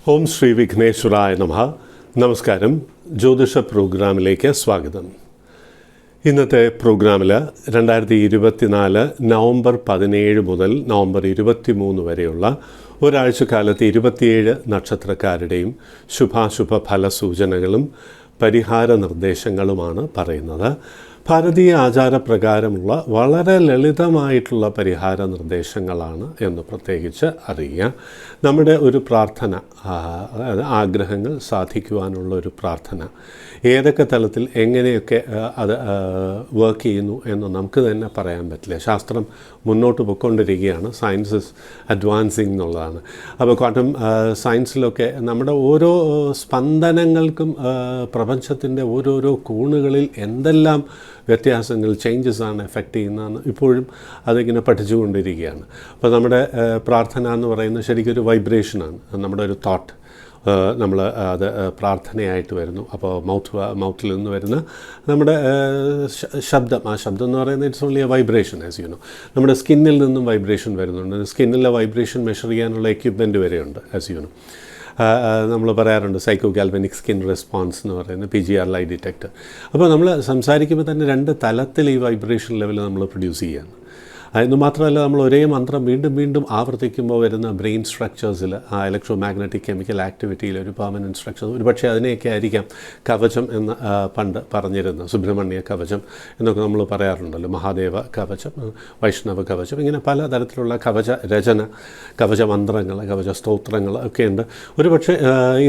ഓം ശ്രീ വിഘ്നേശ്വരായ നമഃ. നമസ്കാരം. ജ്യോതിഷ പ്രോഗ്രാമിലേക്ക് സ്വാഗതം. ഇന്നത്തെ പ്രോഗ്രാമിൽ 2024 നവംബർ 17 മുതൽ നവംബർ 23 വരെയുള്ള ഒരാഴ്ചക്കാലത്തെ 27 നക്ഷത്രക്കാരുടെയും ശുഭാശുഭ ഫലസൂചനകളും പരിഹാര നിർദ്ദേശങ്ങളുമാണ് പറയുന്നത്. ഭാരതീയ ആചാരപ്രകാരമുള്ള വളരെ ലളിതമായിട്ടുള്ള പരിഹാര നിർദ്ദേശങ്ങളാണ് എന്ന് പ്രത്യേകിച്ച് അറിയുക. നമ്മുടെ ഒരു പ്രാർത്ഥന, അതായത് ആഗ്രഹങ്ങൾ സാധിക്കുവാനുള്ള ഒരു പ്രാർത്ഥന ഏതൊക്കെ തലത്തിൽ എങ്ങനെയൊക്കെ അത് വർക്ക് ചെയ്യുന്നു എന്ന് നമുക്ക് തന്നെ പറയാൻ പറ്റില്ല. ശാസ്ത്രം മുന്നോട്ട് പോയിക്കൊണ്ടിരിക്കുകയാണ്. സയൻസ് ഇസ് അഡ്വാൻസിങ് എന്നുള്ളതാണ്. അപ്പോൾ ക്വാണ്ടം സയൻസിലൊക്കെ നമ്മുടെ ഓരോ സ്പന്ദനങ്ങൾക്കും പ്രപഞ്ചത്തിൻ്റെ ഓരോരോ കോണുകളിൽ എന്തെല്ലാം വ്യത്യാസങ്ങൾ, ചേഞ്ചസ് ആണ് എഫക്റ്റ് ചെയ്യുന്നതെന്ന് ഇപ്പോഴും അതിങ്ങനെ പഠിച്ചുകൊണ്ടിരിക്കുകയാണ്. അപ്പോൾ നമ്മുടെ പ്രാർത്ഥന എന്ന് പറയുന്നത് ശരിക്കും ഒരു വൈബ്രേഷനാണ്. നമ്മുടെ ഒരു തോട്ട് നമ്മൾ അത് പ്രാർത്ഥനയായിട്ട് വരുന്നു. അപ്പോൾ മൗത്തിൽ നിന്ന് വരുന്ന നമ്മുടെ ശബ്ദം, ആ ശബ്ദം എന്ന് പറയുന്നത് it's only A vibration. As you know, നമ്മുടെ സ്കിന്നിൽ നിന്നും വൈബ്രേഷൻ വരുന്നുണ്ട്. സ്കിന്നിലെ വൈബ്രേഷൻ മെഷർ ചെയ്യാനുള്ള എക്യുപ്മെൻറ്റ് വരെയുണ്ട്. ആസ് യു നോ, നമ്മൾ പറയാറുണ്ട് സൈക്കോ ഗാൽവനിക് സ്കിൻ റെസ്പോൺസ് എന്ന് പറയുന്നത് PGR ലൈ ഡിറ്റക്ടർ. അപ്പോൾ നമ്മൾ സംസാരിക്കുമ്പോൾ തന്നെ 2 തലത്തിൽ ഈ വൈബ്രേഷൻ ലെവൽ നമ്മൾ പ്രൊഡ്യൂസ് ചെയ്യുകയാണ്. എന്ന് മാത്രമല്ല, നമ്മൾ ഒരേ മന്ത്രം വീണ്ടും വീണ്ടും ആവർത്തിക്കുമ്പോൾ വരുന്ന ബ്രെയിൻ സ്ട്രക്ചേഴ്സിൽ ആ ഇലക്ട്രോ മാഗ്നറ്റിക് കെമിക്കൽ ആക്ടിവിറ്റിയിൽ ഒരു പെർമനൻറ്റ് സ്ട്രക്ചേഴ്സ്, ഒരു പക്ഷേ അതിനെയൊക്കെ ആയിരിക്കാം കവചം എന്ന് പണ്ട് പറഞ്ഞിരുന്നത്. സുബ്രഹ്മണ്യ കവചം എന്നൊക്കെ നമ്മൾ പറയാറുണ്ടല്ലോ. മഹാദേവ കവചം, വൈഷ്ണവ കവചം, ഇങ്ങനെ പല തരത്തിലുള്ള കവച രചന, കവച മന്ത്രങ്ങൾ, കവച സ്തോത്രങ്ങൾ ഒക്കെ ഉണ്ട്. ഒരു പക്ഷേ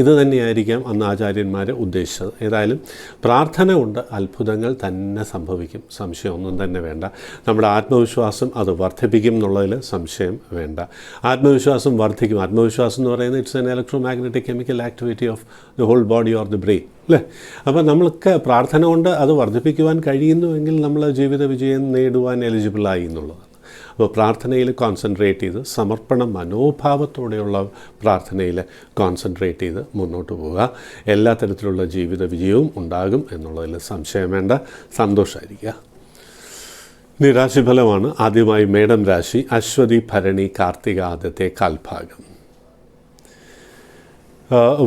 ഇത് തന്നെയായിരിക്കാം അന്ന് ആചാര്യന്മാർ ഉദ്ദേശിച്ചത്. ഏതായാലും പ്രാർത്ഥന കൊണ്ട് അത്ഭുതങ്ങൾ തന്നെ സംഭവിക്കും, സംശയമൊന്നും തന്നെ വേണ്ട. നമ്മുടെ ആത്മവിശ്വാസം അത് വർദ്ധിപ്പിക്കും എന്നുള്ളതിൽ സംശയം വേണ്ട. ആത്മവിശ്വാസം വർദ്ധിക്കും. ആത്മവിശ്വാസം എന്ന് പറയുന്നത് it's an electro magnetic chemical activity of the whole body or the brain, അല്ലേ? അപ്പോൾ നമ്മൾക്ക് പ്രാർത്ഥന കൊണ്ട് അത് വർദ്ധിപ്പിക്കുവാൻ കഴിയുന്നുവെങ്കിൽ നമ്മൾ ജീവിത വിജയം നേടുവാൻ എലിജിബിളായി എന്നുള്ളതാണ്. അപ്പോൾ പ്രാർത്ഥനയിൽ കോൺസെൻട്രേറ്റ് ചെയ്ത്, സമർപ്പണ മനോഭാവത്തോടെയുള്ള പ്രാർത്ഥനയിൽ കോൺസെൻട്രേറ്റ് ചെയ്ത് മുന്നോട്ട് പോവുക. എല്ലാ തരത്തിലുള്ള ജീവിത വിജയവും ഉണ്ടാകും എന്നുള്ളതിൽ സംശയം വേണ്ട. സന്തോഷമായിരിക്കുക. ഇനി രാശിഫലമാണ്. ആദ്യമായി മേടം രാശി. അശ്വതി, ഭരണി, കാർത്തിക ആദ്യത്തെ കാൽഭാഗം.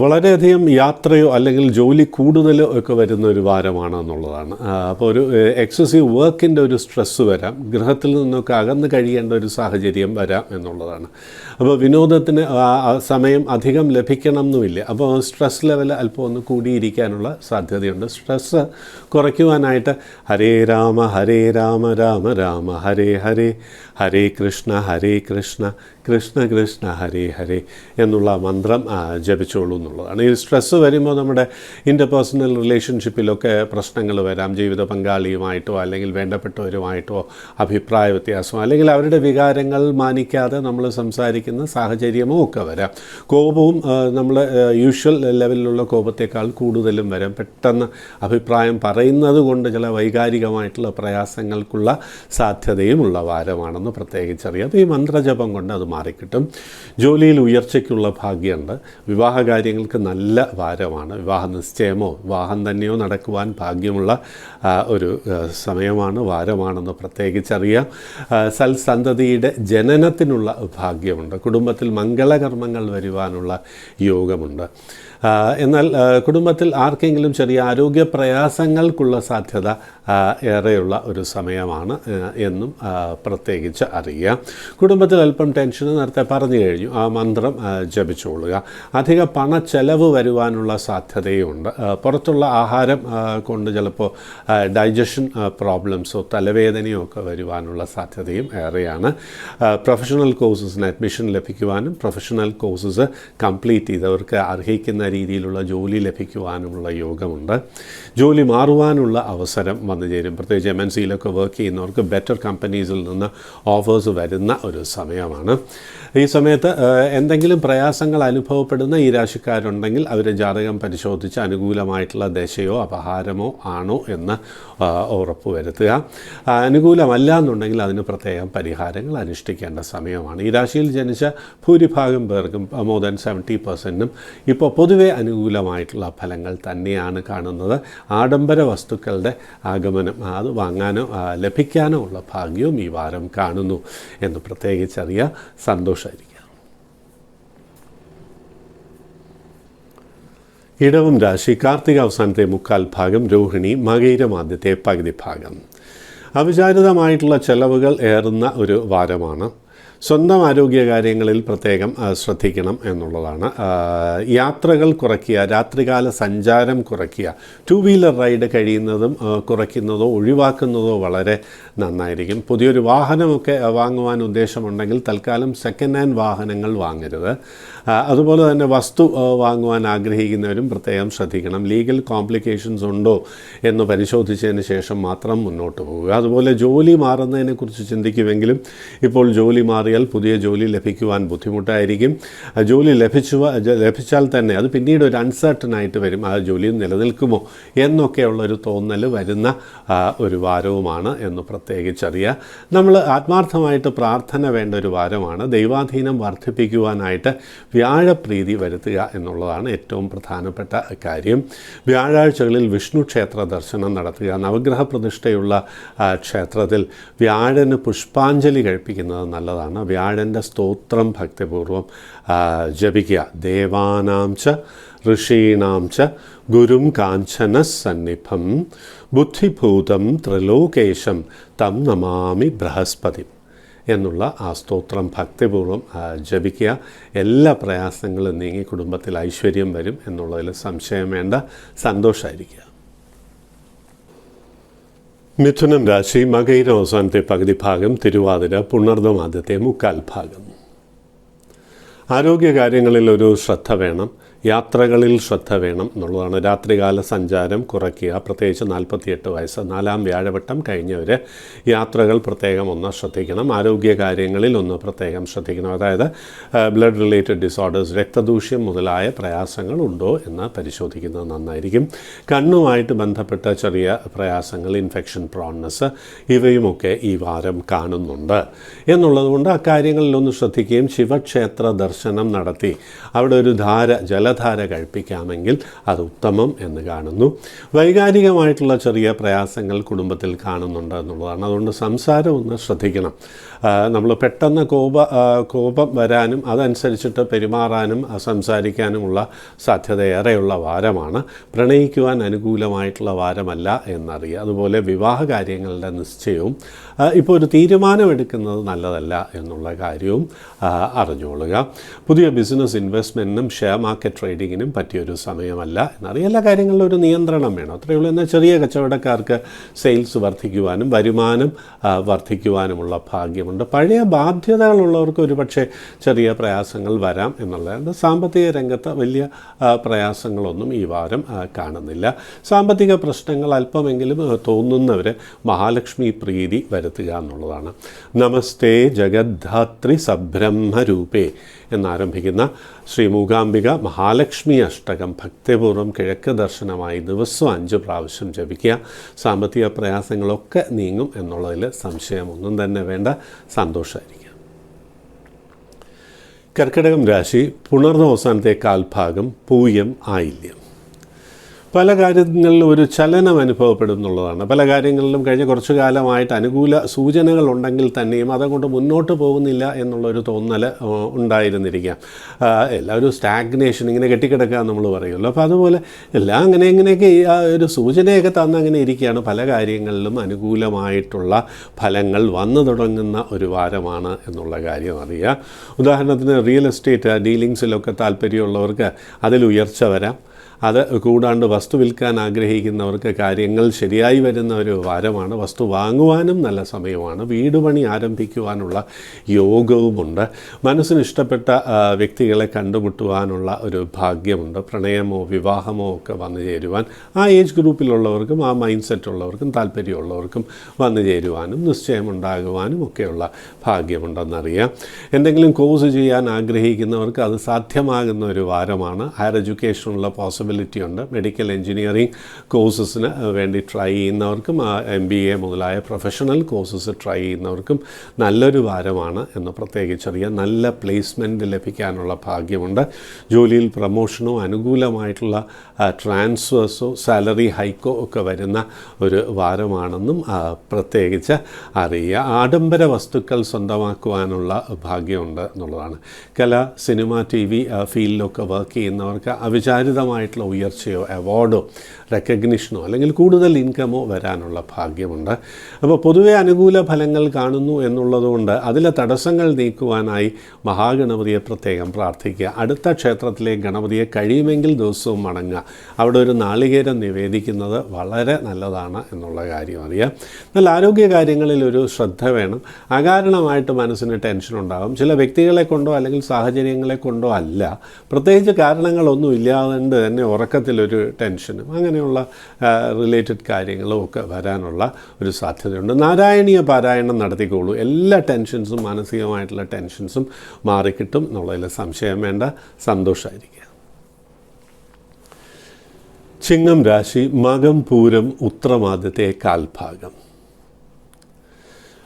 വളരെയധികം യാത്രയോ അല്ലെങ്കിൽ ജോലി കൂടുതലോ ഒക്കെ വരുന്ന ഒരു വാരമാണ് എന്നുള്ളതാണ്. അപ്പോൾ ഒരു എക്സസീവ് വർക്കിൻ്റെ ഒരു സ്ട്രെസ്സ് വരാം. ഗൃഹത്തിൽ നിന്നൊക്കെ അകന്ന് കഴിയേണ്ട ഒരു സാഹചര്യം വരാം എന്നുള്ളതാണ്. അപ്പോൾ വിനോദത്തിന് സമയം അധികം ലഭിക്കണം എന്നുമില്ല. അപ്പോൾ സ്ട്രെസ് ലെവൽ അല്പം ഒന്ന് കൂടിയിരിക്കാനുള്ള സാധ്യതയുണ്ട്. സ്ട്രെസ്സ് കുറയ്ക്കുവാനായിട്ട് ഹരേ രാമ രാമ രാമ ഹരേ ഹരേ, ഹരേ കൃഷ്ണ കൃഷ്ണ കൃഷ്ണ ഹരേ ഹരേ എന്നുള്ള മന്ത്രം ജപിച്ചോളൂ എന്നുള്ളതാണ്. ഈ സ്ട്രെസ്സ് വരുമ്പോൾ നമ്മുടെ ഇൻ്റർപേഴ്സണൽ റിലേഷൻഷിപ്പിലൊക്കെ പ്രശ്നങ്ങൾ വരാം. ജീവിത പങ്കാളിയുമായിട്ടോ അല്ലെങ്കിൽ വേണ്ടപ്പെട്ടവരുമായിട്ടോ അഭിപ്രായ വ്യത്യാസമോ അല്ലെങ്കിൽ അവരുടെ വികാരങ്ങൾ മാനിക്കാതെ നമ്മൾ സംസാരിക്കുന്ന സാഹചര്യമോ ഒക്കെ വരാം. കോപവും നമ്മൾ യൂഷ്വൽ ലെവലിലുള്ള കോപത്തേക്കാൾ കൂടുതലും വരാം. പെട്ടെന്ന് അഭിപ്രായം പറയുന്നത് കൊണ്ട് ചില വൈകാരികമായിട്ടുള്ള പ്രയാസങ്ങൾക്കുള്ള സാധ്യതയുമുള്ള വാരമാണെന്ന് പ്രത്യേകിച്ചറിയാം. അപ്പോൾ ഈ മന്ത്രജപം കൊണ്ട് അത് മാറിക്കിട്ടും. ജോലിയിൽ ഉയർച്ചയ്ക്കുള്ള ഭാഗ്യമുണ്ട്. വിവാഹ കാര്യങ്ങൾക്ക് നല്ല വാരമാണ്. വിവാഹ നിശ്ചയമോ വിവാഹം തന്നെയോ നടക്കുവാൻ ഭാഗ്യമുള്ള ഒരു സമയമാണ്, വാരമാണെന്ന് പ്രത്യേകിച്ചറിയാം. സൽസന്തതിയുടെ ജനനത്തിനുള്ള ഭാഗ്യമുണ്ട്. കുടുംബത്തിൽ മംഗളകർമ്മങ്ങൾ വരുവാനുള്ള യോഗമുണ്ട്. എന്നാൽ കുടുംബത്തിൽ ആർക്കെങ്കിലും ചെറിയ ആരോഗ്യ പ്രയാസങ്ങൾക്കുള്ള സാധ്യത ഏറെയുള്ള ഒരു സമയമാണ് എന്നും പ്രത്യേകിച്ച് അറിയുക. കുടുംബത്തിൽ അല്പം ടെൻഷൻ നേരത്തെ പറഞ്ഞു കഴിഞ്ഞു. ആ മന്ത്രം ജപിച്ചുകൊള്ളുക. അധിക പണച്ചെലവ് വരുവാനുള്ള സാധ്യതയുണ്ട്. പുറത്തുള്ള ആഹാരം കൊണ്ട് ചിലപ്പോൾ ഡൈജഷൻ പ്രോബ്ലംസോ തലവേദനയോ ഒക്കെ വരുവാനുള്ള സാധ്യതയും ഏറെയാണ്. പ്രൊഫഷണൽ കോഴ്സസിന് അഡ്മിഷൻ ലഭിക്കുവാനും പ്രൊഫഷണൽ കോഴ്സസ് കംപ്ലീറ്റ് ചെയ്തവർക്ക് അർഹിക്കുന്ന രീതിയിലുള്ള ജോലി ലഭിക്കുവാനുമുള്ള യോഗമുണ്ട്. ജോലി മാറുവാനുള്ള അവസരം വന്നു ചേരും. പ്രത്യേകിച്ച് MNCയിലൊക്കെ വർക്ക് ചെയ്യുന്നവർക്ക് ബെറ്റർ കമ്പനീസിൽ നിന്ന് ഓഫേഴ്സ് വരുന്ന ഒരു സമയമാണ്. ഈ സമയത്ത് എന്തെങ്കിലും പ്രയാസങ്ങൾ അനുഭവപ്പെടുന്ന ഈ രാശിക്കാരുണ്ടെങ്കിൽ അവർ ജാതകം പരിശോധിച്ച് അനുകൂലമായിട്ടുള്ള ദശയോ അപഹാരമോ ആണോ എന്ന് ഉറപ്പുവരുത്തുക. അനുകൂലമല്ല എന്നുണ്ടെങ്കിൽ അതിന് പ്രത്യേകം പരിഹാരങ്ങൾ അനുഷ്ഠിക്കേണ്ട സമയമാണ്. ഈ രാശിയിൽ ജനിച്ച ഭൂരിഭാഗം പേർക്കും മോർ ദാൻ 70% ഇപ്പോൾ പൊതുവെ അനുകൂലമായിട്ടുള്ള ഫലങ്ങൾ തന്നെയാണ് കാണുന്നത്. ആഡംബര വസ്തുക്കളുടെ ആഗമനം, അത് വാങ്ങാനോ ലഭിക്കാനോ ഉള്ള ഭാഗ്യവും ഈ വാരം കാണുന്നു എന്ന് പ്രത്യേകിച്ചറിയാം. സന്തോഷമായിരിക്കും. ഇടവം രാശി കാർത്തിക അവസാനത്തെ മുക്കാൽ ഭാഗം, രോഹിണി മകയിരം ആദ്യത്തെ പകുതി ഭാഗം. അവിചാരിതമായിട്ടുള്ള ചെലവുകൾ ഏറുന്ന ഒരു വാരമാണ്. സ്വന്തം ആരോഗ്യകാര്യങ്ങളിൽ പ്രത്യേകം ശ്രദ്ധിക്കണം എന്നുള്ളതാണ്. യാത്രകൾ കുറയ്ക്കുക, രാത്രികാല സഞ്ചാരം കുറയ്ക്കുക, 2 വീലർ റൈഡ് കഴിയുന്നതും കുറയ്ക്കുന്നതോ ഒഴിവാക്കുന്നതോ വളരെ നന്നായിരിക്കും. പുതിയൊരു വാഹനമൊക്കെ വാങ്ങുവാൻ ഉദ്ദേശമുണ്ടെങ്കിൽ തൽക്കാലം സെക്കൻഡ് ഹാൻഡ് വാഹനങ്ങൾ വാങ്ങരുത്. അതുപോലെ തന്നെ വസ്തു വാങ്ങുവാൻ ആഗ്രഹിക്കുന്നവരും പ്രത്യേകം ശ്രദ്ധിക്കണം. ലീഗൽ കോംപ്ലിക്കേഷൻസ് ഉണ്ടോ എന്ന് പരിശോധിച്ചതിന് ശേഷം മാത്രം മുന്നോട്ട് പോവുക. അതുപോലെ ജോലി മാറുന്നതിനെക്കുറിച്ച് ചിന്തിക്കുമെങ്കിലും ഇപ്പോൾ ജോലി മാറിയാൽ പുതിയ ജോലി ലഭിക്കുവാൻ ബുദ്ധിമുട്ടായിരിക്കും. ജോലി ലഭിച്ചാൽ തന്നെ അത് പിന്നീട് ഒരു അൺസർട്ടനായിട്ട് വരും. ആ ജോലി നിലനിൽക്കുമോ എന്നൊക്കെയുള്ളൊരു തോന്നൽ വരുന്ന ഒരു വാരവുമാണ് എന്ന് പ്രത്യേകിച്ചറിയുക. നമ്മൾ ആത്മാർത്ഥമായിട്ട് പ്രാർത്ഥന വേണ്ട ഒരു വാരമാണ്. ദൈവാധീനം വർദ്ധിപ്പിക്കുവാനായിട്ട് വ്യാഴപ്രീതി വരുത്തുക എന്നുള്ളതാണ് ഏറ്റവും പ്രധാനപ്പെട്ട കാര്യം. വ്യാഴാഴ്ചകളിൽ വിഷ്ണു ക്ഷേത്ര ദർശനം നടത്തുക. നവഗ്രഹ പ്രതിഷ്ഠയുള്ള ക്ഷേത്രത്തിൽ വ്യാഴന് പുഷ്പാഞ്ജലി കഴിപ്പിക്കുന്നത് നല്ലതാണ്. വ്യാഴൻ്റെ സ്തോത്രം ഭക്തിപൂർവം ജപിക്കുക. ദേവാനാം ച ഋഷീണാം ച ഗുരും കാഞ്ചന സന്നിഭം ബുദ്ധിഭൂതം ത്രിലോകേശം തം നമാമി ബൃഹസ്പതി എന്നുള്ള ആ സ്തോത്രം ഭക്തിപൂർവ്വം ജപിക്കുക. എല്ലാ പ്രയാസങ്ങളും നീങ്ങി കുടുംബത്തിൽ ഐശ്വര്യം വരും എന്നുള്ളതിൽ സംശയം വേണ്ട. സന്തോഷമായിരിക്കുക. മിഥുനം രാശി മകയിരം അവസാനത്തെ പകുതി ഭാഗം, തിരുവാതിര പുണർദം ആദ്യത്തെ മുക്കാൽ ഭാഗം. ആരോഗ്യകാര്യങ്ങളിൽ ഒരു ശ്രദ്ധ വേണം. യാത്രകളിൽ ശ്രദ്ധ വേണം എന്നുള്ളതാണ്. രാത്രികാല സഞ്ചാരം കുറയ്ക്കുക. പ്രത്യേകിച്ച് 48 വയസ്സ് 4-ാം വ്യാഴവട്ടം കഴിഞ്ഞവർ യാത്രകൾ പ്രത്യേകം ഒന്ന് ശ്രദ്ധിക്കണം. ആരോഗ്യകാര്യങ്ങളിൽ ഒന്ന് പ്രത്യേകം ശ്രദ്ധിക്കണം. അതായത് ബ്ലഡ് റിലേറ്റഡ് ഡിസോർഡേഴ്സ്, രക്തദൂഷ്യം മുതലായ പ്രയാസങ്ങൾ ഉണ്ടോ എന്ന് പരിശോധിക്കുന്നത് നന്നായിരിക്കും. കണ്ണുമായിട്ട് ബന്ധപ്പെട്ട ചെറിയ പ്രയാസങ്ങൾ, ഇൻഫെക്ഷൻ പ്രോൺനെസ്, ഇവയുമൊക്കെ ഈ വാരം കാണുന്നുണ്ട് എന്നുള്ളതുകൊണ്ട് അക്കാര്യങ്ങളിലൊന്ന് ശ്രദ്ധിക്കുകയും ശിവക്ഷേത്ര ദർശനം നടത്തി അവിടെ ഒരു ജലധാര കഴിപ്പിക്കാമെങ്കിൽ അത് ഉത്തമം എന്ന് കാണുന്നു. വൈകാരികമായിട്ടുള്ള ചെറിയ പ്രയാസങ്ങൾ കുടുംബത്തിൽ കാണുന്നുണ്ട് എന്നുള്ളതാണ്. അതുകൊണ്ട് സംസാരം ഒന്ന് ശ്രദ്ധിക്കണം. നമ്മൾ പെട്ടെന്ന് കോപം വരാനും അതനുസരിച്ചിട്ട് പെരുമാറാനും സംസാരിക്കാനുമുള്ള സാധ്യത ഏറെയുള്ള വാരമാണ്. പ്രണയിക്കുവാൻ അനുകൂലമായിട്ടുള്ള വാരമല്ല എന്നറിയുക. അതുപോലെ വിവാഹ കാര്യങ്ങളുടെ നിശ്ചയവും ഇപ്പോൾ ഒരു തീരുമാനമെടുക്കുന്നത് നല്ലതല്ല എന്നുള്ള കാര്യവും അറിഞ്ഞുകൊള്ളുക. പുതിയ ബിസിനസ് ഇൻവെസ്റ്റ്മെൻറ്റിനും ഷെയർ മാർക്കറ്റ് ട്രേഡിങ്ങിനും പറ്റിയൊരു സമയമല്ല എന്നറിയാം. എല്ലാ കാര്യങ്ങളിലും ഒരു നിയന്ത്രണം വേണം. അത്രയേ ഉള്ളൂ. എന്നാൽ ചെറിയ കച്ചവടക്കാർക്ക് സെയിൽസ് വർദ്ധിക്കുവാനും വരുമാനം വർദ്ധിക്കുവാനുമുള്ള ഭാഗ്യമുണ്ട്. പഴയ ബാധ്യതകളുള്ളവർക്ക് ഒരുപക്ഷെ ചെറിയ പ്രയാസങ്ങൾ വരാം എന്നുള്ളതാണ്. സാമ്പത്തിക രംഗത്ത് വലിയ പ്രയാസങ്ങളൊന്നും ഈ വാരം കാണുന്നില്ല. സാമ്പത്തിക പ്രശ്നങ്ങൾ അല്പമെങ്കിലും തോന്നുന്നവർ മഹാലക്ഷ്മി പ്രീതി വരുത്തുക എന്നുള്ളതാണ്. നമസ്തേ ജഗദ്ധാത്രി സബ്രഹ്മരൂപേ എന്നാരംഭിക്കുന്ന ശ്രീ മൂകാംബിക മഹാലക്ഷ്മി അഷ്ടകം ഭക്തിപൂർവ്വം കിഴക്ക് ദർശനമായി ദിവസവും 5 പ്രാവശ്യം ജപിക്കുക. സാമ്പത്തിക പ്രയാസങ്ങളൊക്കെ നീങ്ങും എന്നുള്ളതിൽ സംശയമൊന്നും തന്നെ വേണ്ട. സന്തോഷമായിരിക്കും. കർക്കിടകം രാശി പുണർന്ന അവസാനത്തെ കാൽഭാഗം, പൂയം ആയില്യം. പല കാര്യങ്ങളിലും ഒരു ചലനം അനുഭവപ്പെടുന്നുള്ളതാണ്. പല കാര്യങ്ങളിലും കഴിഞ്ഞ കുറച്ചു കാലമായിട്ട് അനുകൂല സൂചനകളുണ്ടെങ്കിൽ തന്നെയും അതുകൊണ്ട് മുന്നോട്ട് പോകുന്നില്ല എന്നുള്ളൊരു തോന്നൽ ഉണ്ടായിരുന്നിരിക്കാം. എല്ലാവരും സ്റ്റാഗ്നേഷൻ, ഇങ്ങനെ കെട്ടിക്കിടക്കുക നമ്മൾ പറയുമല്ലോ. അപ്പോൾ അതുപോലെ എല്ലാം ഇങ്ങനെയൊക്കെ ഒരു സൂചനയൊക്കെ തന്ന് അങ്ങനെ ഇരിക്കുകയാണ്. പല കാര്യങ്ങളിലും അനുകൂലമായിട്ടുള്ള ഫലങ്ങൾ വന്നു തുടങ്ങുന്ന ഒരു വാരമാണ് എന്നുള്ള കാര്യം അറിയുക. ഉദാഹരണത്തിന് റിയൽ എസ്റ്റേറ്റ് ഡീലിങ്സിലൊക്കെ താല്പര്യമുള്ളവർക്ക് അതിൽ ഉയർച്ച വരാം. അത് കൂടാണ്ട് വസ്തു വിൽക്കാൻ ആഗ്രഹിക്കുന്നവർക്ക് കാര്യങ്ങൾ ശരിയായി വരുന്ന ഒരു വാരമാണ്. വസ്തു വാങ്ങുവാനും നല്ല സമയമാണ്. വീട് പണി ആരംഭിക്കുവാനുള്ള യോഗവുമുണ്ട്. മനസ്സിന് ഇഷ്ടപ്പെട്ട വ്യക്തികളെ കണ്ടുമുട്ടുവാനുള്ള ഒരു ഭാഗ്യമുണ്ട്. പ്രണയമോ വിവാഹമോ ഒക്കെ വന്നു ചേരുവാൻ ആ ഏജ് ഗ്രൂപ്പിലുള്ളവർക്കും ആ മൈൻഡ് സെറ്റുള്ളവർക്കും താല്പര്യമുള്ളവർക്കും വന്നു ചേരുവാനും നിശ്ചയമുണ്ടാകുവാനും ഒക്കെയുള്ള ഭാഗ്യമുണ്ടെന്നറിയാം. എന്തെങ്കിലും കോഴ്സ് ചെയ്യാൻ ആഗ്രഹിക്കുന്നവർക്ക് അത് സാധ്യമാകുന്ന ഒരു വാരമാണ്. ഹയർ എഡ്യൂക്കേഷനുള്ള പോസിബിലിറ്റി ഉണ്ട്. മെഡിക്കൽ എഞ്ചിനീയറിംഗ് കോഴ്സസിന് വേണ്ടി ട്രൈ ചെയ്യുന്നവർക്കും MBA മുതലായ പ്രൊഫഷണൽ കോഴ്സസ് ട്രൈ ചെയ്യുന്നവർക്കും നല്ലൊരു വാരമാണ് എന്ന് പ്രത്യേകിച്ചറിയാം. നല്ല പ്ലേസ്മെൻറ്റ് ലഭിക്കാനുള്ള ഭാഗ്യമുണ്ട്. ജോലിയിൽ പ്രമോഷനോ അനുകൂലമായിട്ടുള്ള ട്രാൻസ്ഫേഴ്സോ സാലറി ഹൈക്കോ ഒക്കെ വരുന്ന ഒരു വാരമാണെന്നും പ്രത്യേകിച്ച് അറിയുക. ആഡംബര വസ്തുക്കൾ സ്വന്തമാക്കുവാനുള്ള ഭാഗ്യമുണ്ട് എന്നുള്ളതാണ്. കല, സിനിമ, TV ഫീൽഡിലൊക്കെ വർക്ക് ചെയ്യുന്നവർക്ക് അവിചാരിതമായിട്ടുള്ള കാര്യമായിട്ടുള്ള ഉയർച്ചയോ അവാർഡോ റെക്കഗ്നിഷനോ അല്ലെങ്കിൽ കൂടുതൽ ഇൻകമോ വരാനുള്ള ഭാഗ്യമുണ്ട്. അപ്പോൾ പൊതുവെ അനുകൂല ഫലങ്ങൾ കാണുന്നു എന്നുള്ളതുകൊണ്ട് അതിലെ തടസ്സങ്ങൾ നീക്കുവാനായി മഹാഗണപതിയെ പ്രത്യേകം പ്രാർത്ഥിക്കുക. അടുത്ത ക്ഷേത്രത്തിലെ ഗണപതിയെ കഴിയുമെങ്കിൽ ദിവസവും വണങ്ങുക. അവിടെ ഒരു നാളികേരം നിവേദിക്കുന്നത് വളരെ നല്ലതാണ് എന്നുള്ള കാര്യം അറിയാം. എന്നാൽ ആരോഗ്യ കാര്യങ്ങളിൽ ഒരു ശ്രദ്ധ വേണം. അകാരണമായിട്ട് മനസ്സിന് ടെൻഷൻ ഉണ്ടാകും. ചില വ്യക്തികളെ കൊണ്ടോ അല്ലെങ്കിൽ സാഹചര്യങ്ങളെ കൊണ്ടോ അല്ല, പ്രത്യേകിച്ച് കാരണങ്ങളൊന്നും ഇല്ലാതെ തന്നെ ഉറക്കത്തിലൊരു ടെൻഷനും അങ്ങനെയുള്ള റിലേറ്റഡ് കാര്യങ്ങളും ഒക്കെ വരാനുള്ള ഒരു സാധ്യതയുണ്ട്. നാരായണീയ പാരായണം നടത്തിക്കോളൂ. എല്ലാ ടെൻഷൻസും മാനസികമായിട്ടുള്ള ടെൻഷൻസും മാറിക്കിട്ടും എന്നുള്ളതിൽ സംശയം വേണ്ട. സന്തോഷമായിരിക്കുക. ചിങ്ങം രാശി, മകം പൂരം ഉത്രമാദ്യത്തെ കാൽഭാഗം.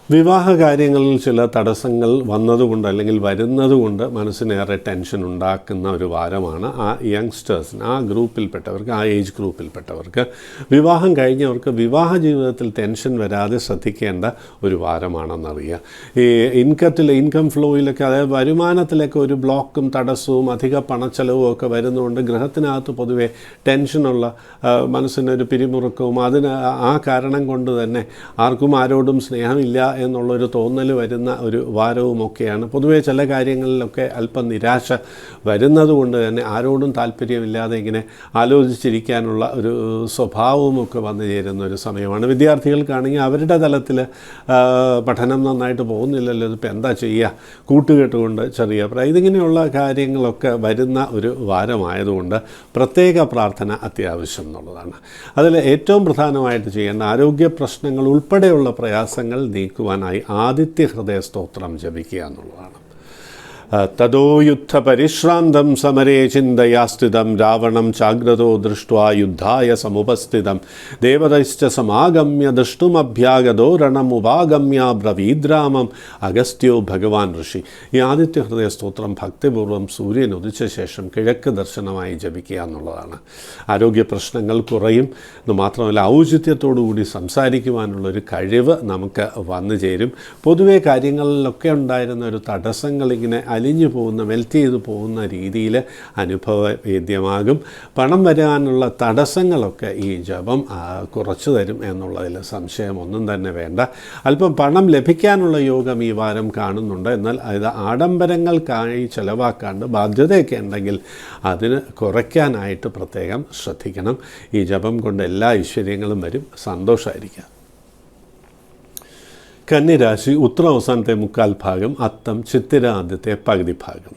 വിവാഹ കാര്യങ്ങളിൽ ചില തടസ്സങ്ങൾ വന്നതുകൊണ്ട് അല്ലെങ്കിൽ വരുന്നതുകൊണ്ട് മനസ്സിനേറെ ടെൻഷൻ ഉണ്ടാക്കുന്ന ഒരു വാരമാണ്. ആ യങ്സ്റ്റേഴ്സിന്, ആ ഗ്രൂപ്പിൽപ്പെട്ടവർക്ക്, ആ ഏജ് ഗ്രൂപ്പിൽപ്പെട്ടവർക്ക്, വിവാഹം കഴിഞ്ഞവർക്ക് വിവാഹ ജീവിതത്തിൽ ടെൻഷൻ വരാതെ ശ്രദ്ധിക്കേണ്ട ഒരു വാരമാണെന്നറിയാം. ഈ ഇൻകം ഫ്ലോയിലൊക്കെ, അതായത് വരുമാനത്തിലൊക്കെ ഒരു ബ്ലോക്കും തടസ്സവും അധിക പണച്ചെലവും ഒക്കെ വരുന്നതുകൊണ്ട് ഗൃഹത്തിനകത്ത് പൊതുവെ ടെൻഷനുള്ള മനസ്സിനൊരു പിരിമുറുക്കവും ആ കാരണം കൊണ്ട് തന്നെ ആർക്കും ആരോടും സ്നേഹമില്ല എന്നുള്ളൊരു തോന്നൽ വരുന്ന ഒരു വാരവുമൊക്കെയാണ്. പൊതുവേ ചില കാര്യങ്ങളിലൊക്കെ അല്പം നിരാശ വരുന്നത് കൊണ്ട് തന്നെ ആരോടും താല്പര്യമില്ലാതെ ഇങ്ങനെ ആലോചിച്ചിരിക്കാനുള്ള ഒരു സ്വഭാവവുമൊക്കെ വന്നു ചേരുന്ന ഒരു സമയമാണ്. വിദ്യാർത്ഥികൾക്കാണെങ്കിൽ അവരുടെ തലത്തിൽ പഠനം നന്നായിട്ട് പോകുന്നില്ലല്ലോ, ഇതിപ്പോൾ എന്താ ചെയ്യുക, കൂട്ടുകെട്ടുകൊണ്ട് ചെറിയ ഇതിങ്ങനെയുള്ള കാര്യങ്ങളൊക്കെ വരുന്ന ഒരു വാരമായതുകൊണ്ട് പ്രത്യേക പ്രാർത്ഥന അത്യാവശ്യം എന്നുള്ളതാണ്. അതിൽ ഏറ്റവും പ്രധാനമായിട്ട് ചെയ്യേണ്ട ആരോഗ്യ പ്രശ്നങ്ങൾ ഉൾപ്പെടെയുള്ള പ്രയാസങ്ങൾ നീക്കുവാനായി ആദിത്യ ഹൃദയ സ്തോത്രം ജപിക്കുക എന്നുള്ളതാണ്. തദോ യുദ്ധ പരിശ്രാന്തം സമരേ ചിന്തയാ സ്ഥിതം രാവണം ചാഗ്രതോ ദൃഷ്ട്വാ യുദ്ധായ സമുപസ്ഥിതം ദേവതശ്ച സമാഗമ്യ ദൃഷ്ടുമഭ്യാഗതോ രണമുപാഗമ്യ ബ്രവീദ്രാമം അഗസ്ത്യോ ഭഗവാൻ ഋഷി. ഈ ആദിത്യ ഹൃദയ സ്തോത്രം ഭക്തിപൂർവ്വം സൂര്യൻ ഉദിച്ച ശേഷം കിഴക്ക് ദർശനമായി ജപിക്കുക എന്നുള്ളതാണ്. ആരോഗ്യ പ്രശ്നങ്ങൾ കുറയും എന്ന് മാത്രമല്ല ഔചിത്യത്തോടുകൂടി സംസാരിക്കുവാനുള്ളൊരു കഴിവ് നമുക്ക് വന്നു ചേരും. പൊതുവെ കാര്യങ്ങളിലൊക്കെ ഉണ്ടായിരുന്ന ഒരു തടസ്സങ്ങളിങ്ങനെ അലിഞ്ഞു പോകുന്ന, മെൽറ്റ് ചെയ്തു പോകുന്ന രീതിയിൽ അനുഭവവേദ്യമാകും. പണം വരാനുള്ള തടസ്സങ്ങളൊക്കെ ഈ ജപം കുറച്ചു തരും എന്നുള്ളതിൽ സംശയമൊന്നും തന്നെ വേണ്ട. അല്പം പണം ലഭിക്കാനുള്ള യോഗം ഈ വാരം കാണുന്നുണ്ട്. എന്നാൽ ഇത് ആഡംബരങ്ങൾക്കായി ചിലവാക്കാണ്ട് ബാധ്യതയൊക്കെ ഉണ്ടെങ്കിൽ അതിന് കുറയ്ക്കാനായിട്ട് പ്രത്യേകം ശ്രദ്ധിക്കണം. ഈ ജപം കൊണ്ട് എല്ലാ ഐശ്വര്യങ്ങളും വരും. സന്തോഷമായിരിക്കുക. കന്നിരാശി, ഉത്തര അവസാനത്തെ മുക്കാൽ ഭാഗം, അത്തം ചിത്തിര ആദ്യത്തെ പകുതി ഭാഗം.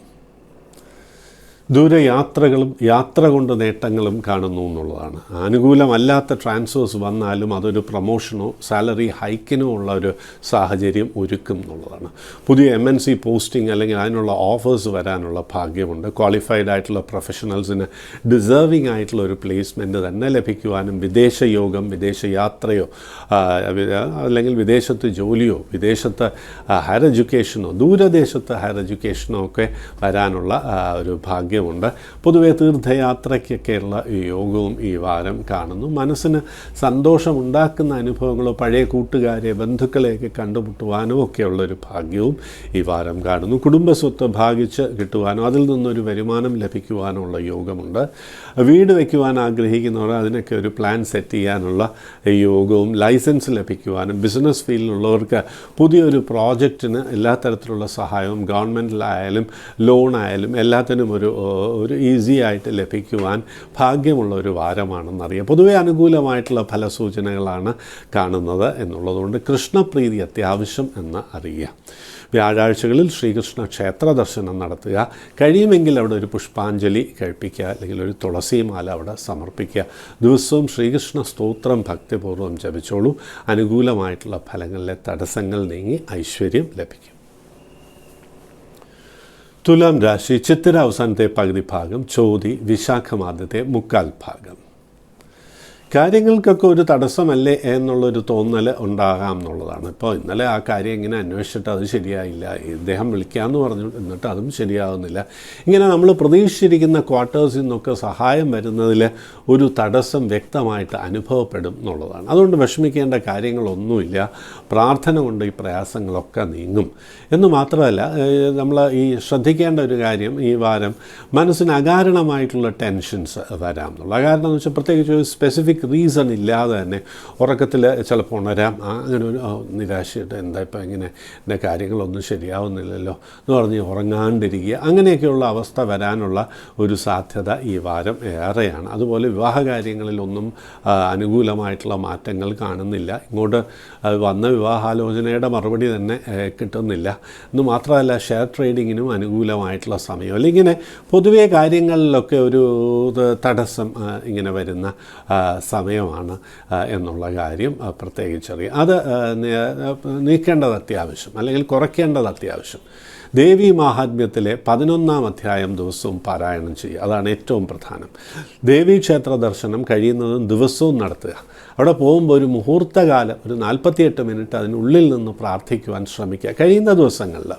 ദൂരയാത്രകളും യാത്ര കൊണ്ട് നേട്ടങ്ങളും കാണുന്നു എന്നുള്ളതാണ്. അനുകൂലമല്ലാത്ത ട്രാൻസ്ഫേഴ്സ് വന്നാലും അതൊരു പ്രൊമോഷനോ സാലറി ഹൈക്കിനോ ഉള്ള ഒരു സാഹചര്യം ഒരുക്കും എന്നുള്ളതാണ്. പുതിയ MNC പോസ്റ്റിംഗ് അല്ലെങ്കിൽ അതിനുള്ള ഓഫേഴ്സ് വരാനുള്ള ഭാഗ്യമുണ്ട്. ക്വാളിഫൈഡ് ആയിട്ടുള്ള പ്രൊഫഷണൽസിന് ഡിസേർവിംഗ് ആയിട്ടുള്ള ഒരു പ്ലേസ്മെൻറ്റ് തന്നെ ലഭിക്കുവാനും വിദേശ യോഗം, വിദേശയാത്രയോ അല്ലെങ്കിൽ വിദേശത്ത് ജോലിയോ വിദേശത്ത് ഹയർ എഡ്യൂക്കേഷനോ ദൂരദേശത്ത് ഹയർ എഡ്യൂക്കേഷനോ ഒക്കെ വരാനുള്ള ഒരു ഭാഗ്യമുണ്ട്. പൊതുവെ തീർത്ഥയാത്രയ്ക്കൊക്കെയുള്ള ഈ യോഗവും ഈ വാരം കാണുന്നു. മനസ്സിന് സന്തോഷമുണ്ടാക്കുന്ന അനുഭവങ്ങളോ പഴയ കൂട്ടുകാരെ, ബന്ധുക്കളെയൊക്കെ കണ്ടുമുട്ടുവാനോ ഒക്കെയുള്ളൊരു ഭാഗ്യവും ഈ വാരം കാണുന്നു. കുടുംബസ്വത്ത് ഭാഗിച്ച് കിട്ടുവാനോ അതിൽ നിന്നൊരു വരുമാനം ലഭിക്കുവാനോ ഉള്ള യോഗമുണ്ട്. വീട് വയ്ക്കുവാൻ ആഗ്രഹിക്കുന്നവർ അതിനൊക്കെ ഒരു പ്ലാൻ സെറ്റ് ചെയ്യാനുള്ള യോഗവും, ലൈസൻസ് ലഭിക്കുവാനും, ബിസിനസ് ഫീൽഡിലുള്ളവർക്ക് പുതിയൊരു പ്രോജക്റ്റിന് എല്ലാ തരത്തിലുള്ള സഹായവും ഗവൺമെൻറ്റിലായാലും ലോണായാലും എല്ലാത്തിനും ഒരു ഈസി ആയിട്ട് ലഭിക്കുവാൻ ഭാഗ്യമുള്ള ഒരു വാരമാണെന്നറിയാം. പൊതുവെ അനുകൂലമായിട്ടുള്ള ഫലസൂചനകളാണ് കാണുന്നത് എന്നുള്ളതുകൊണ്ട് കൃഷ്ണപ്രീതി അത്യാവശ്യം എന്ന് അറിയാം. വ്യാഴാഴ്ചകളിൽ ശ്രീകൃഷ്ണ ക്ഷേത്ര ദർശനം നടത്തുക. കഴിയുമെങ്കിൽ അവിടെ ഒരു പുഷ്പാഞ്ജലി കഴിപ്പിക്കുക അല്ലെങ്കിൽ ഒരു തുളസിമാല അവിടെ സമർപ്പിക്കുക. ദിവസവും ശ്രീകൃഷ്ണ സ്തോത്രം ഭക്തിപൂർവ്വം ജപിച്ചോളൂ. അനുകൂലമായിട്ടുള്ള ഫലങ്ങളിലെ തടസ്സങ്ങൾ നീങ്ങി ഐശ്വര്യം ലഭിക്കും. തുലാം രാശി, ചിത്തിര അവസാനത്തെ പകുതി ഭാഗം, ചോതി വിശാഖം ആദ്യത്തെ മുക്കാൽ ഭാഗം. കാര്യങ്ങൾക്കൊക്കെ ഒരു തടസ്സമല്ലേ എന്നുള്ളൊരു തോന്നൽ ഉണ്ടാകാം എന്നുള്ളതാണ്. ഇപ്പോൾ ഇന്നലെ ആ കാര്യം ഇങ്ങനെ അന്വേഷിച്ചിട്ട് അത് ശരിയായില്ല, ഇദ്ദേഹം വിളിക്കാമെന്ന് പറഞ്ഞു, എന്നിട്ട് അതും ശരിയാവുന്നില്ല. ഇങ്ങനെ നമ്മൾ പ്രതീക്ഷിച്ചിരിക്കുന്ന ക്വാർട്ടേഴ്സിൽ നിന്നൊക്കെ സഹായം വരുന്നതിൽ ഒരു തടസ്സം വ്യക്തമായിട്ട് അനുഭവപ്പെടും എന്നുള്ളതാണ്. അതുകൊണ്ട് വിഷമിക്കേണ്ട കാര്യങ്ങളൊന്നുമില്ല. പ്രാർത്ഥന കൊണ്ട് ഈ പ്രയാസങ്ങളൊക്കെ നീങ്ങും. എന്ന് മാത്രമല്ല, നമ്മൾ ഈ ശ്രദ്ധിക്കേണ്ട ഒരു കാര്യം, ഈ വാരം മനസ്സിന് അകാരണമായിട്ടുള്ള ടെൻഷൻസ് വരാം എന്നുള്ള. കാരണം എന്ന് വെച്ചാൽ പ്രത്യേകിച്ച് ഒരു സ്പെസിഫിക് റീസൺ ഇല്ലാതെ തന്നെ ഉറക്കത്തിൽ ചിലപ്പോൾ ഉണരാം. അങ്ങനെ ഒരു നിരാശയിട്ട് എന്താ ഇപ്പം ഇങ്ങനെ എൻ്റെ കാര്യങ്ങളൊന്നും ശരിയാവുന്നില്ലല്ലോ എന്ന് പറഞ്ഞ് ഉറങ്ങാണ്ടിരിക്കുക, അങ്ങനെയൊക്കെയുള്ള അവസ്ഥ വരാനുള്ള ഒരു സാധ്യത ഈ വാരം ഏറെയാണ്. അതുപോലെ വിവാഹകാര്യങ്ങളിലൊന്നും അനുകൂലമായിട്ടുള്ള മാറ്റങ്ങൾ കാണുന്നില്ല. ഇങ്ങോട്ട് വന്ന വിവാഹാലോചനയുടെ മറുപടി തന്നെ കിട്ടുന്നില്ല. എന്ന് മാത്രമല്ല, ഷെയർ ട്രേഡിങ്ങിനും അനുകൂലമായിട്ടുള്ള സമയമല്ല. ഇങ്ങനെ പൊതുവേ കാര്യങ്ങളിലൊക്കെ ഒരു തടസ്സം ഇങ്ങനെ വരുന്ന സമയമാണ് എന്നുള്ള കാര്യം പ്രത്യേകിച്ചറിയാം. അത് നീക്കേണ്ടത് അത്യാവശ്യം, അല്ലെങ്കിൽ കുറയ്ക്കേണ്ടത് അത്യാവശ്യം. ദേവീ മാഹാത്മ്യത്തിലെ 11-ാം അധ്യായം ദിവസവും പാരായണം ചെയ്യുക, അതാണ് ഏറ്റവും പ്രധാനം. ദേവീക്ഷേത്ര ദർശനം കഴിയുന്നതും ദിവസവും നടത്തുക. അവിടെ പോകുമ്പോൾ ഒരു മുഹൂർത്തകാലം, ഒരു 48 മിനിറ്റ് അതിനുള്ളിൽ നിന്ന് പ്രാർത്ഥിക്കുവാൻ ശ്രമിക്കുക കഴിയുന്ന ദിവസങ്ങളിൽ.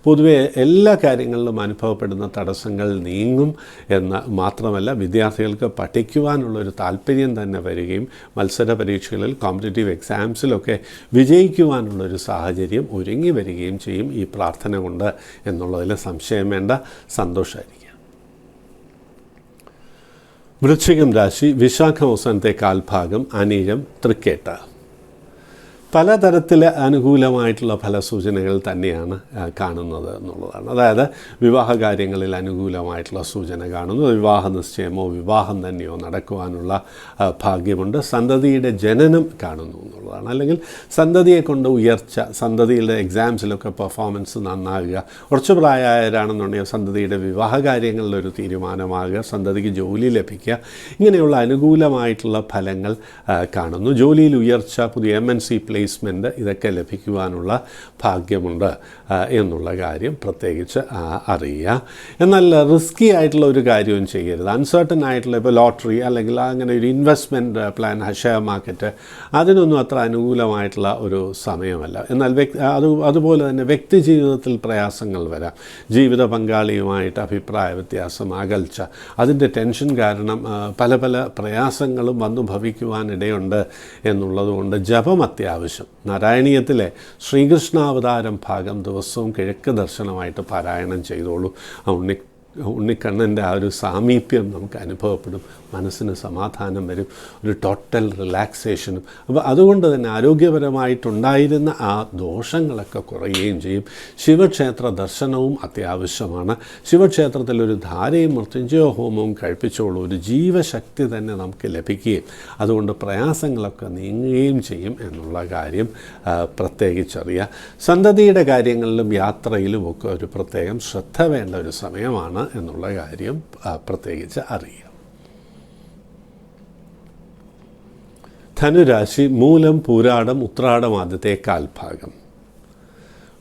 പൊതുവെ എല്ലാ കാര്യങ്ങളിലും അനുഭവപ്പെടുന്ന തടസ്സങ്ങൾ നീങ്ങും എന്ന് മാത്രമല്ല, വിദ്യാർത്ഥികൾക്ക് പഠിക്കുവാനുള്ളൊരു താല്പര്യം തന്നെ വരികയും മത്സര പരീക്ഷകളിൽ, കോമ്പറ്റേറ്റീവ് എക്സാംസിലൊക്കെ വിജയിക്കുവാനുള്ളൊരു സാഹചര്യം ഒരുങ്ങി വരികയും ചെയ്യും ഈ പ്രാർത്ഥന കൊണ്ട് എന്നുള്ളതിൽ സംശയം വേണ്ട. സന്തോഷമായിരിക്കും. വൃശ്ചികം രാശി, വിശാഖം അവസാനത്തെ കാൽഭാഗം, അനിഴം, തൃക്കേട്ട. പലതരത്തിൽ അനുകൂലമായിട്ടുള്ള ഫലസൂചനകൾ തന്നെയാണ് കാണുന്നത് എന്നുള്ളതാണ്. അതായത് വിവാഹകാര്യങ്ങളിൽ അനുകൂലമായിട്ടുള്ള സൂചന കാണുന്നു. വിവാഹ നിശ്ചയമോ വിവാഹം തന്നെയോ നടക്കുവാനുള്ള ഭാഗ്യമുണ്ട്. സന്തതിയുടെ ജനനം കാണുന്നു എന്നുള്ളതാണ്. അല്ലെങ്കിൽ സന്തതിയെ കൊണ്ട് ഉയർച്ച, സന്തതിയുടെ എക്സാംസിലൊക്കെ പെർഫോമൻസ് നന്നാകുക. കുറച്ച് പ്രായമായവരാണെന്നുണ്ടെങ്കിൽ സന്തതിയുടെ വിവാഹകാര്യങ്ങളിലൊരു തീരുമാനമാകുക, സന്തതിക്ക് ജോലി ലഭിക്കുക, ഇങ്ങനെയുള്ള അനുകൂലമായിട്ടുള്ള ഫലങ്ങൾ കാണുന്നു. ജോലിയിൽ ഉയർച്ച, പുതിയ MNC പ്ലേസ്മെൻറ്റ്, ഇതൊക്കെ ലഭിക്കുവാനുള്ള ഭാഗ്യമുണ്ട് എന്നുള്ള കാര്യം പ്രത്യേകിച്ച് അറിയുക. എന്നാൽ റിസ്കി ആയിട്ടുള്ള ഒരു കാര്യവും ചെയ്യരുത്. അൺസർട്ടൻ ആയിട്ടുള്ള, ഇപ്പോൾ ലോട്ടറി അല്ലെങ്കിൽ അങ്ങനെ ഒരു ഇൻവെസ്റ്റ്മെൻറ്റ് പ്ലാൻ, ഷെയർ മാർക്കറ്റ്, അതിനൊന്നും അത്ര അനുകൂലമായിട്ടുള്ള ഒരു സമയമല്ല. എന്നാൽ അതുപോലെ തന്നെ വ്യക്തി ജീവിതത്തിൽ പ്രയാസങ്ങൾ വരാം. ജീവിത പങ്കാളിയുമായിട്ട് അഭിപ്രായ വ്യത്യാസം, അകൽച്ച, അതിൻ്റെ ടെൻഷൻ കാരണം പല പല പ്രയാസങ്ങളും വന്നു ഭവിക്കുവാനിടയുണ്ട് എന്നുള്ളതുകൊണ്ട് ജപം അത്യാവശ്യം. നാരായണീയത്തിലെ ശ്രീകൃഷ്ണാവതാരം ഭാഗം ദിവസവും കിഴക്ക് ദർശനമായിട്ട് പാരായണം ചെയ്തോളൂ. ഉണ്ണിക്കണ്ണൻ്റെ ആ ഒരു സാമീപ്യം നമുക്ക് അനുഭവപ്പെടും. മനസ്സിന് സമാധാനം വരും, ഒരു ടോട്ടൽ റിലാക്സേഷനും. അപ്പോൾ അതുകൊണ്ട് തന്നെ ആരോഗ്യപരമായിട്ടുണ്ടായിരുന്ന ആ ദോഷങ്ങളൊക്കെ കുറയുകയും ചെയ്യും. ശിവക്ഷേത്ര ദർശനവും അത്യാവശ്യമാണ്. ശിവക്ഷേത്രത്തിലൊരു ധാരയും മൃത്യുഞ്ജയ ഹോമവും കഴിപ്പിച്ചോളൂ. ഒരു ജീവശക്തി തന്നെ നമുക്ക് ലഭിക്കുകയും അതുകൊണ്ട് പ്രയാസങ്ങളൊക്കെ നീങ്ങുകയും ചെയ്യും എന്നുള്ള കാര്യം പ്രത്യേകിച്ചറിയുക. സന്തതിയുടെ കാര്യങ്ങളിലും യാത്രയിലും ഒക്കെ ഒരു പ്രത്യേകം ശ്രദ്ധ വേണ്ട ഒരു സമയമാണ് എന്നുള്ള കാര്യം പ്രത്യേകിച്ച് അറിയുക. ധനുരാശി, മൂലം, പൂരാടം, ഉത്രാടം ആദ്യത്തെ കാൽഭാഗം.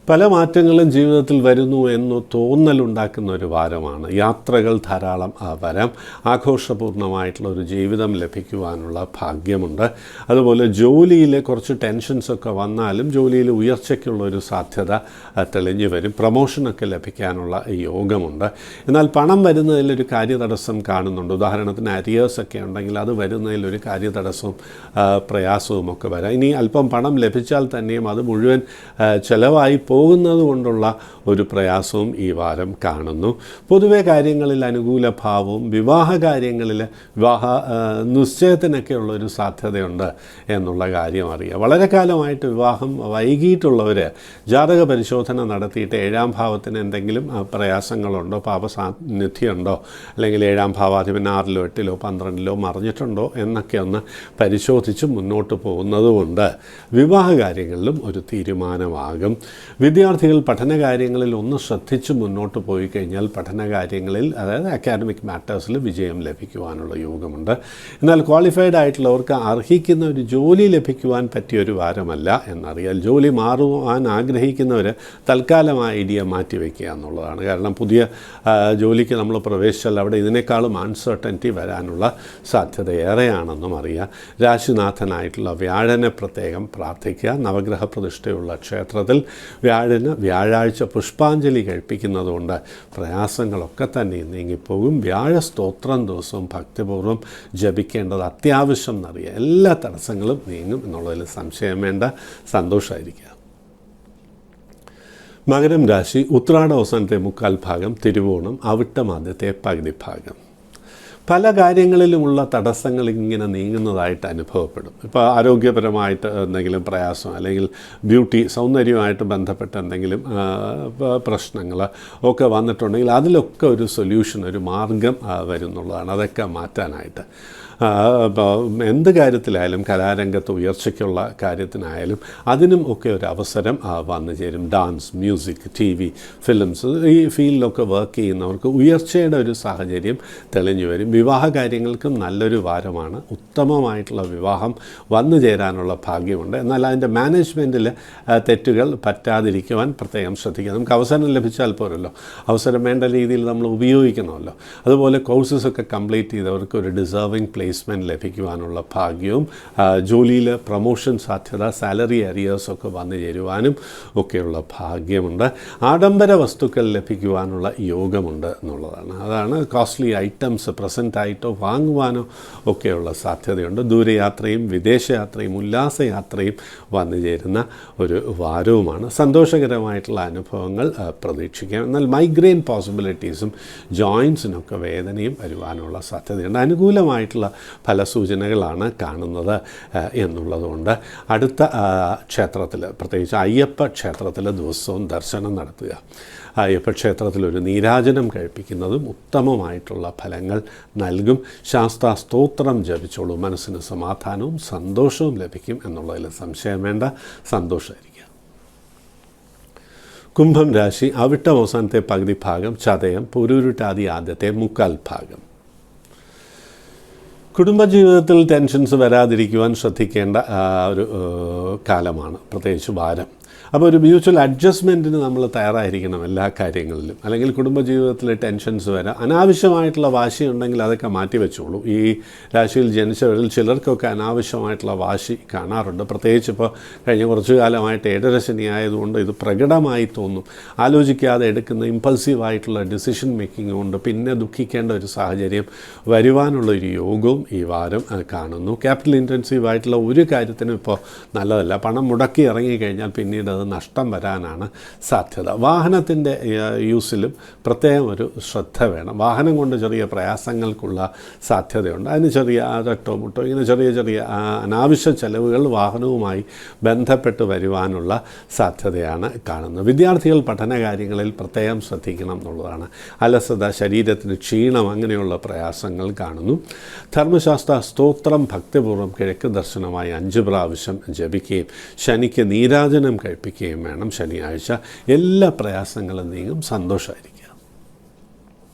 പല മാറ്റങ്ങളും ജീവിതത്തിൽ വരുന്നു എന്ന് തോന്നലുണ്ടാക്കുന്ന ഒരു വാരമാണ്. യാത്രകൾ ധാരാളം വരാം. ആഘോഷപൂർണ്ണമായിട്ടുള്ള ഒരു ജീവിതം ലഭിക്കുവാനുള്ള ഭാഗ്യമുണ്ട്. അതുപോലെ ജോലിയിൽ കുറച്ച് ടെൻഷൻസൊക്കെ വന്നാലും ജോലിയിൽ ഉയർച്ചയ്ക്കുള്ള ഒരു സാധ്യത തെളിഞ്ഞു വരും. പ്രമോഷനൊക്കെ ലഭിക്കാനുള്ള യോഗമുണ്ട്. എന്നാൽ പണം വരുന്നതിലൊരു കാര്യതടസ്സം കാണുന്നുണ്ട്. ഉദാഹരണത്തിന് അരിയേഴ്സൊക്കെ ഉണ്ടെങ്കിൽ അത് വരുന്നതിലൊരു കാര്യതടസ്സവും പ്രയാസവും ഒക്കെ വരാം. ഇനി അല്പം പണം ലഭിച്ചാൽ തന്നെയും അത് മുഴുവൻ ചിലവായി പോകുന്നത് കൊണ്ടുള്ള ഒരു പ്രയാസവും ഈ വാരം കാണുന്നു. പൊതുവെ കാര്യങ്ങളിൽ അനുകൂല ഭാവവും വിവാഹകാര്യങ്ങളിൽ വിവാഹ നിശ്ചയത്തിനൊക്കെയുള്ള ഒരു സാധ്യതയുണ്ട് എന്നുള്ള കാര്യം അറിയുക. വളരെ കാലമായിട്ട് വിവാഹം വൈകിയിട്ടുള്ളവർ ജാതക പരിശോധന നടത്തിയിട്ട് 7-ാം ഭാവത്തിന് എന്തെങ്കിലും പ്രയാസങ്ങളുണ്ടോ, പാപസാന്നിധ്യമുണ്ടോ, അല്ലെങ്കിൽ 7-ാം ഭാവാധിപൻ 6-ലോ 8-ലോ 12-ലോ മറിഞ്ഞിട്ടുണ്ടോ എന്നൊക്കെ ഒന്ന് പരിശോധിച്ച് മുന്നോട്ട് പോകുന്നതുകൊണ്ട് വിവാഹകാര്യങ്ങളിലും ഒരു തീരുമാനമാകും. വിദ്യാർത്ഥികൾ പഠനകാര്യങ്ങളിൽ ഒന്ന് ശ്രദ്ധിച്ച് മുന്നോട്ട് പോയി കഴിഞ്ഞാൽ പഠനകാര്യങ്ങളിൽ, അതായത് അക്കാഡമിക് മാറ്റേഴ്സിൽ വിജയം ലഭിക്കുവാനുള്ള യോഗമുണ്ട്. എന്നാൽ ക്വാളിഫൈഡ് ആയിട്ടുള്ളവർക്ക് അർഹിക്കുന്ന ഒരു ജോലി ലഭിക്കുവാൻ പറ്റിയൊരു വാരമല്ല എന്നറിയാൽ. ജോലി മാറുവാൻ ആഗ്രഹിക്കുന്നവർ തൽക്കാലം ആ ഐഡിയ മാറ്റിവെക്കുക എന്നുള്ളതാണ്. കാരണം പുതിയ ജോലിക്ക് നമ്മൾ പ്രവേശിച്ചാൽ അവിടെ ഇതിനേക്കാളും അൺസർട്ടനിറ്റി വരാനുള്ള സാധ്യത ഏറെയാണെന്നും അറിയാം. രാശിനാഥനായിട്ടുള്ള വ്യാഴനെ പ്രത്യേകം പ്രാർത്ഥിക്കുക. നവഗ്രഹ പ്രതിഷ്ഠയുള്ള ക്ഷേത്രത്തിൽ വ്യാഴാഴ്ച പുഷ്പാഞ്ജലി കഴിപ്പിക്കുന്നതുകൊണ്ട് പ്രയാസങ്ങളൊക്കെ തന്നെ നീങ്ങിപ്പോകും. വ്യാഴ സ്തോത്രം ദിവസവും ഭക്തിപൂർവ്വം ജപിക്കേണ്ടത് അത്യാവശ്യം എന്നറിയാം. എല്ലാ തടസ്സങ്ങളും നീങ്ങും എന്നുള്ളതിൽ സംശയം വേണ്ട. സന്തോഷമായിരിക്കുക. മകരം രാശി ഉത്രാട അവസാനത്തെ 1/4 ഭാഗം, തിരുവോണം അവിട്ടം ആദ്യത്തെ പകുതി ഭാഗം. പല കാര്യങ്ങളിലുമുള്ള തടസ്സങ്ങൾ ഇങ്ങനെ നീങ്ങുന്നതായിട്ട് അനുഭവപ്പെടും. ഇപ്പോൾ ആരോഗ്യപരമായിട്ട് എന്തെങ്കിലും പ്രയാസം, അല്ലെങ്കിൽ സൗന്ദര്യമായിട്ട് ബന്ധപ്പെട്ട എന്തെങ്കിലും പ്രശ്നങ്ങൾ ഒക്കെ വന്നിട്ടുണ്ടെങ്കിൽ അതിലൊക്കെ ഒരു സൊല്യൂഷൻ, ഒരു മാർഗം വരുന്നുള്ളതാണ്. അതൊക്കെ മാറ്റാനായിട്ട് എന്ത് കാര്യത്തിലായാലും, കലാരംഗത്ത് ഉയർച്ചയ്ക്കുള്ള കാര്യത്തിനായാലും അതിനും ഒക്കെ ഒരു അവസരം വന്നു ചേരും. ഡാൻസ്, മ്യൂസിക്, TV, ഫിലിംസ്, ഈ ഫീൽഡിലൊക്കെ വർക്ക് ചെയ്യുന്നവർക്ക് ഉയർച്ചയുടെ ഒരു സാഹചര്യം തെളിഞ്ഞു വരും. വിവാഹ കാര്യങ്ങൾക്കും നല്ലൊരു വാരമാണ്. ഉത്തമമായിട്ടുള്ള വിവാഹം വന്നു ചേരാനുള്ള ഭാഗ്യമുണ്ട്. എന്നാൽ അതിൻ്റെ മാനേജ്മെൻറ്റിൽ തെറ്റുകൾ പറ്റാതിരിക്കുവാൻ പ്രത്യേകം ശ്രദ്ധിക്കുക. നമുക്ക് അവസരം ലഭിച്ചാൽ പോരല്ലോ, അവസരം വേണ്ട രീതിയിൽ നമ്മൾ ഉപയോഗിക്കണമല്ലോ. അതുപോലെ കോഴ്സസൊക്കെ കംപ്ലീറ്റ് ചെയ്തവർക്ക് ഒരു ഡിസേർവിംഗ് പ്ലേസ്മെൻറ്റ് ലഭിക്കുവാനുള്ള ഭാഗ്യവും, ജോലിയിൽ പ്രൊമോഷൻ സാധ്യത, സാലറി അരിയേഴ്സൊക്കെ വന്നു ചേരുവാനും ഒക്കെയുള്ള ഭാഗ്യമുണ്ട്. ആഡംബര വസ്തുക്കൾ ലഭിക്കുവാനുള്ള യോഗമുണ്ട് എന്നുള്ളതാണ്. അതാണ് കോസ്റ്റ്ലി ഐറ്റംസ് പ്രസൻറ്റായിട്ടോ വാങ്ങുവാനോ ഒക്കെയുള്ള സാധ്യതയുണ്ട്. ദൂരയാത്രയും വിദേശയാത്രയും ഉല്ലാസയാത്രയും വന്നു ചേരുന്ന ഒരു വാരവുമാണ്. സന്തോഷകരമായിട്ടുള്ള അനുഭവങ്ങൾ പ്രതീക്ഷിക്കാം. എന്നാൽ മൈഗ്രെയിൻ പോസിബിലിറ്റീസും ജോയിൻസിനൊക്കെ വേദനയും വരുവാനുള്ള സാധ്യതയുണ്ട്. അനുകൂലമായിട്ടുള്ള ഫലസൂചനകളാണ് കാണുന്നത് എന്നുള്ളതുകൊണ്ട് അടുത്ത ക്ഷേത്രത്തിൽ, പ്രത്യേകിച്ച് അയ്യപ്പ ക്ഷേത്രത്തിൽ ദിവസവും ദർശനം നടത്തുക. അയ്യപ്പ ക്ഷേത്രത്തിലൊരു നീരാജനം കഴിപ്പിക്കുന്നതും ഉത്തമമായിട്ടുള്ള ഫലങ്ങൾ നൽകും. ശാസ്താസ്തോത്രം ജപിച്ചോളൂ. മനസ്സിന് സമാധാനവും സന്തോഷവും ലഭിക്കും എന്നുള്ളതിൽ സംശയം വേണ്ട. സന്തോഷമായിരിക്കും. കുംഭം രാശി അവിട്ടം അവസാനത്തെ പകുതി ഭാഗം, ചതയം പുരുരുട്ടാതി ആദ്യത്തെ 1/4 ഭാഗം. കുടുംബജീവിതത്തിൽ ടെൻഷൻസ് വരാതിരിക്കുവാൻ ശ്രദ്ധിക്കേണ്ട ഒരു കാലമാണ്, പ്രത്യേകിച്ച് വാരം. അപ്പോൾ ഒരു മ്യൂച്വൽ അഡ്ജസ്റ്റ്മെൻറ്റിന് നമ്മൾ തയ്യാറായിരിക്കണം എല്ലാ കാര്യങ്ങളിലും. അല്ലെങ്കിൽ കുടുംബജീവിതത്തിൽ ടെൻഷൻസ് വരാം. അനാവശ്യമായിട്ടുള്ള വാശിയുണ്ടെങ്കിൽ അതൊക്കെ മാറ്റി വെച്ചോളൂ. ഈ രാശിയിൽ ജനിച്ചവരിൽ ചിലർക്കൊക്കെ അനാവശ്യമായിട്ടുള്ള വാശി കാണാറുണ്ട്. പ്രത്യേകിച്ച് ഇപ്പോൾ കഴിഞ്ഞ കുറച്ചു കാലമായിട്ട് 7ര ശനി ആയതുകൊണ്ട് ഇത് പ്രകടമായി തോന്നും. ആലോചിക്കാതെ എടുക്കുന്ന ഇമ്പൾസീവായിട്ടുള്ള ഡിസിഷൻ മേക്കിംഗ് കൊണ്ട് പിന്നെ ദുഃഖിക്കേണ്ട ഒരു സാഹചര്യം വരുവാനുള്ളൊരു യോഗവും ഈ വാരം കാണുന്നു. ക്യാപിറ്റൽ ഇൻറ്റൻസീവായിട്ടുള്ള ഒരു കാര്യത്തിനും ഇപ്പോൾ നല്ലതല്ല. പണം മുടക്കി ഇറങ്ങിക്കഴിഞ്ഞാൽ പിന്നീട് അത് നഷ്ടം വരാനാണ് സാധ്യത. വാഹനത്തിൻ്റെ യൂസിലും പ്രത്യേകം ഒരു ശ്രദ്ധ വേണം. വാഹനം കൊണ്ട് ചെറിയ പ്രയാസങ്ങൾക്കുള്ള സാധ്യതയുണ്ട്. അതിന് ചെറിയ തട്ടോ മുട്ടോ ഇങ്ങനെ ചെറിയ അനാവശ്യ ചെലവുകൾ വാഹനവുമായി ബന്ധപ്പെട്ട് വരുവാനുള്ള സാധ്യതയാണ് കാണുന്നത്. വിദ്യാർത്ഥികൾ പഠനകാര്യങ്ങളിൽ പ്രത്യേകം ശ്രദ്ധിക്കണം എന്നുള്ളതാണ്. അലസത, ശരീരത്തിന് ക്ഷീണം, അങ്ങനെയുള്ള പ്രയാസങ്ങൾ കാണുന്നു. ധർമ്മശാസ്ത്ര സ്തോത്രം ഭക്തിപൂർവ്വം കിഴക്ക് ദർശനമായി 5 പ്രാവശ്യം ജപിക്കുകയും ശനിക്ക് നീരാജനം കഴിപ്പിക്കുകയും വേണം. ശനിയാഴ്ച എല്ലാ പ്രയാസങ്ങളും നീങ്ങും. സന്തോഷമായിരിക്കുക.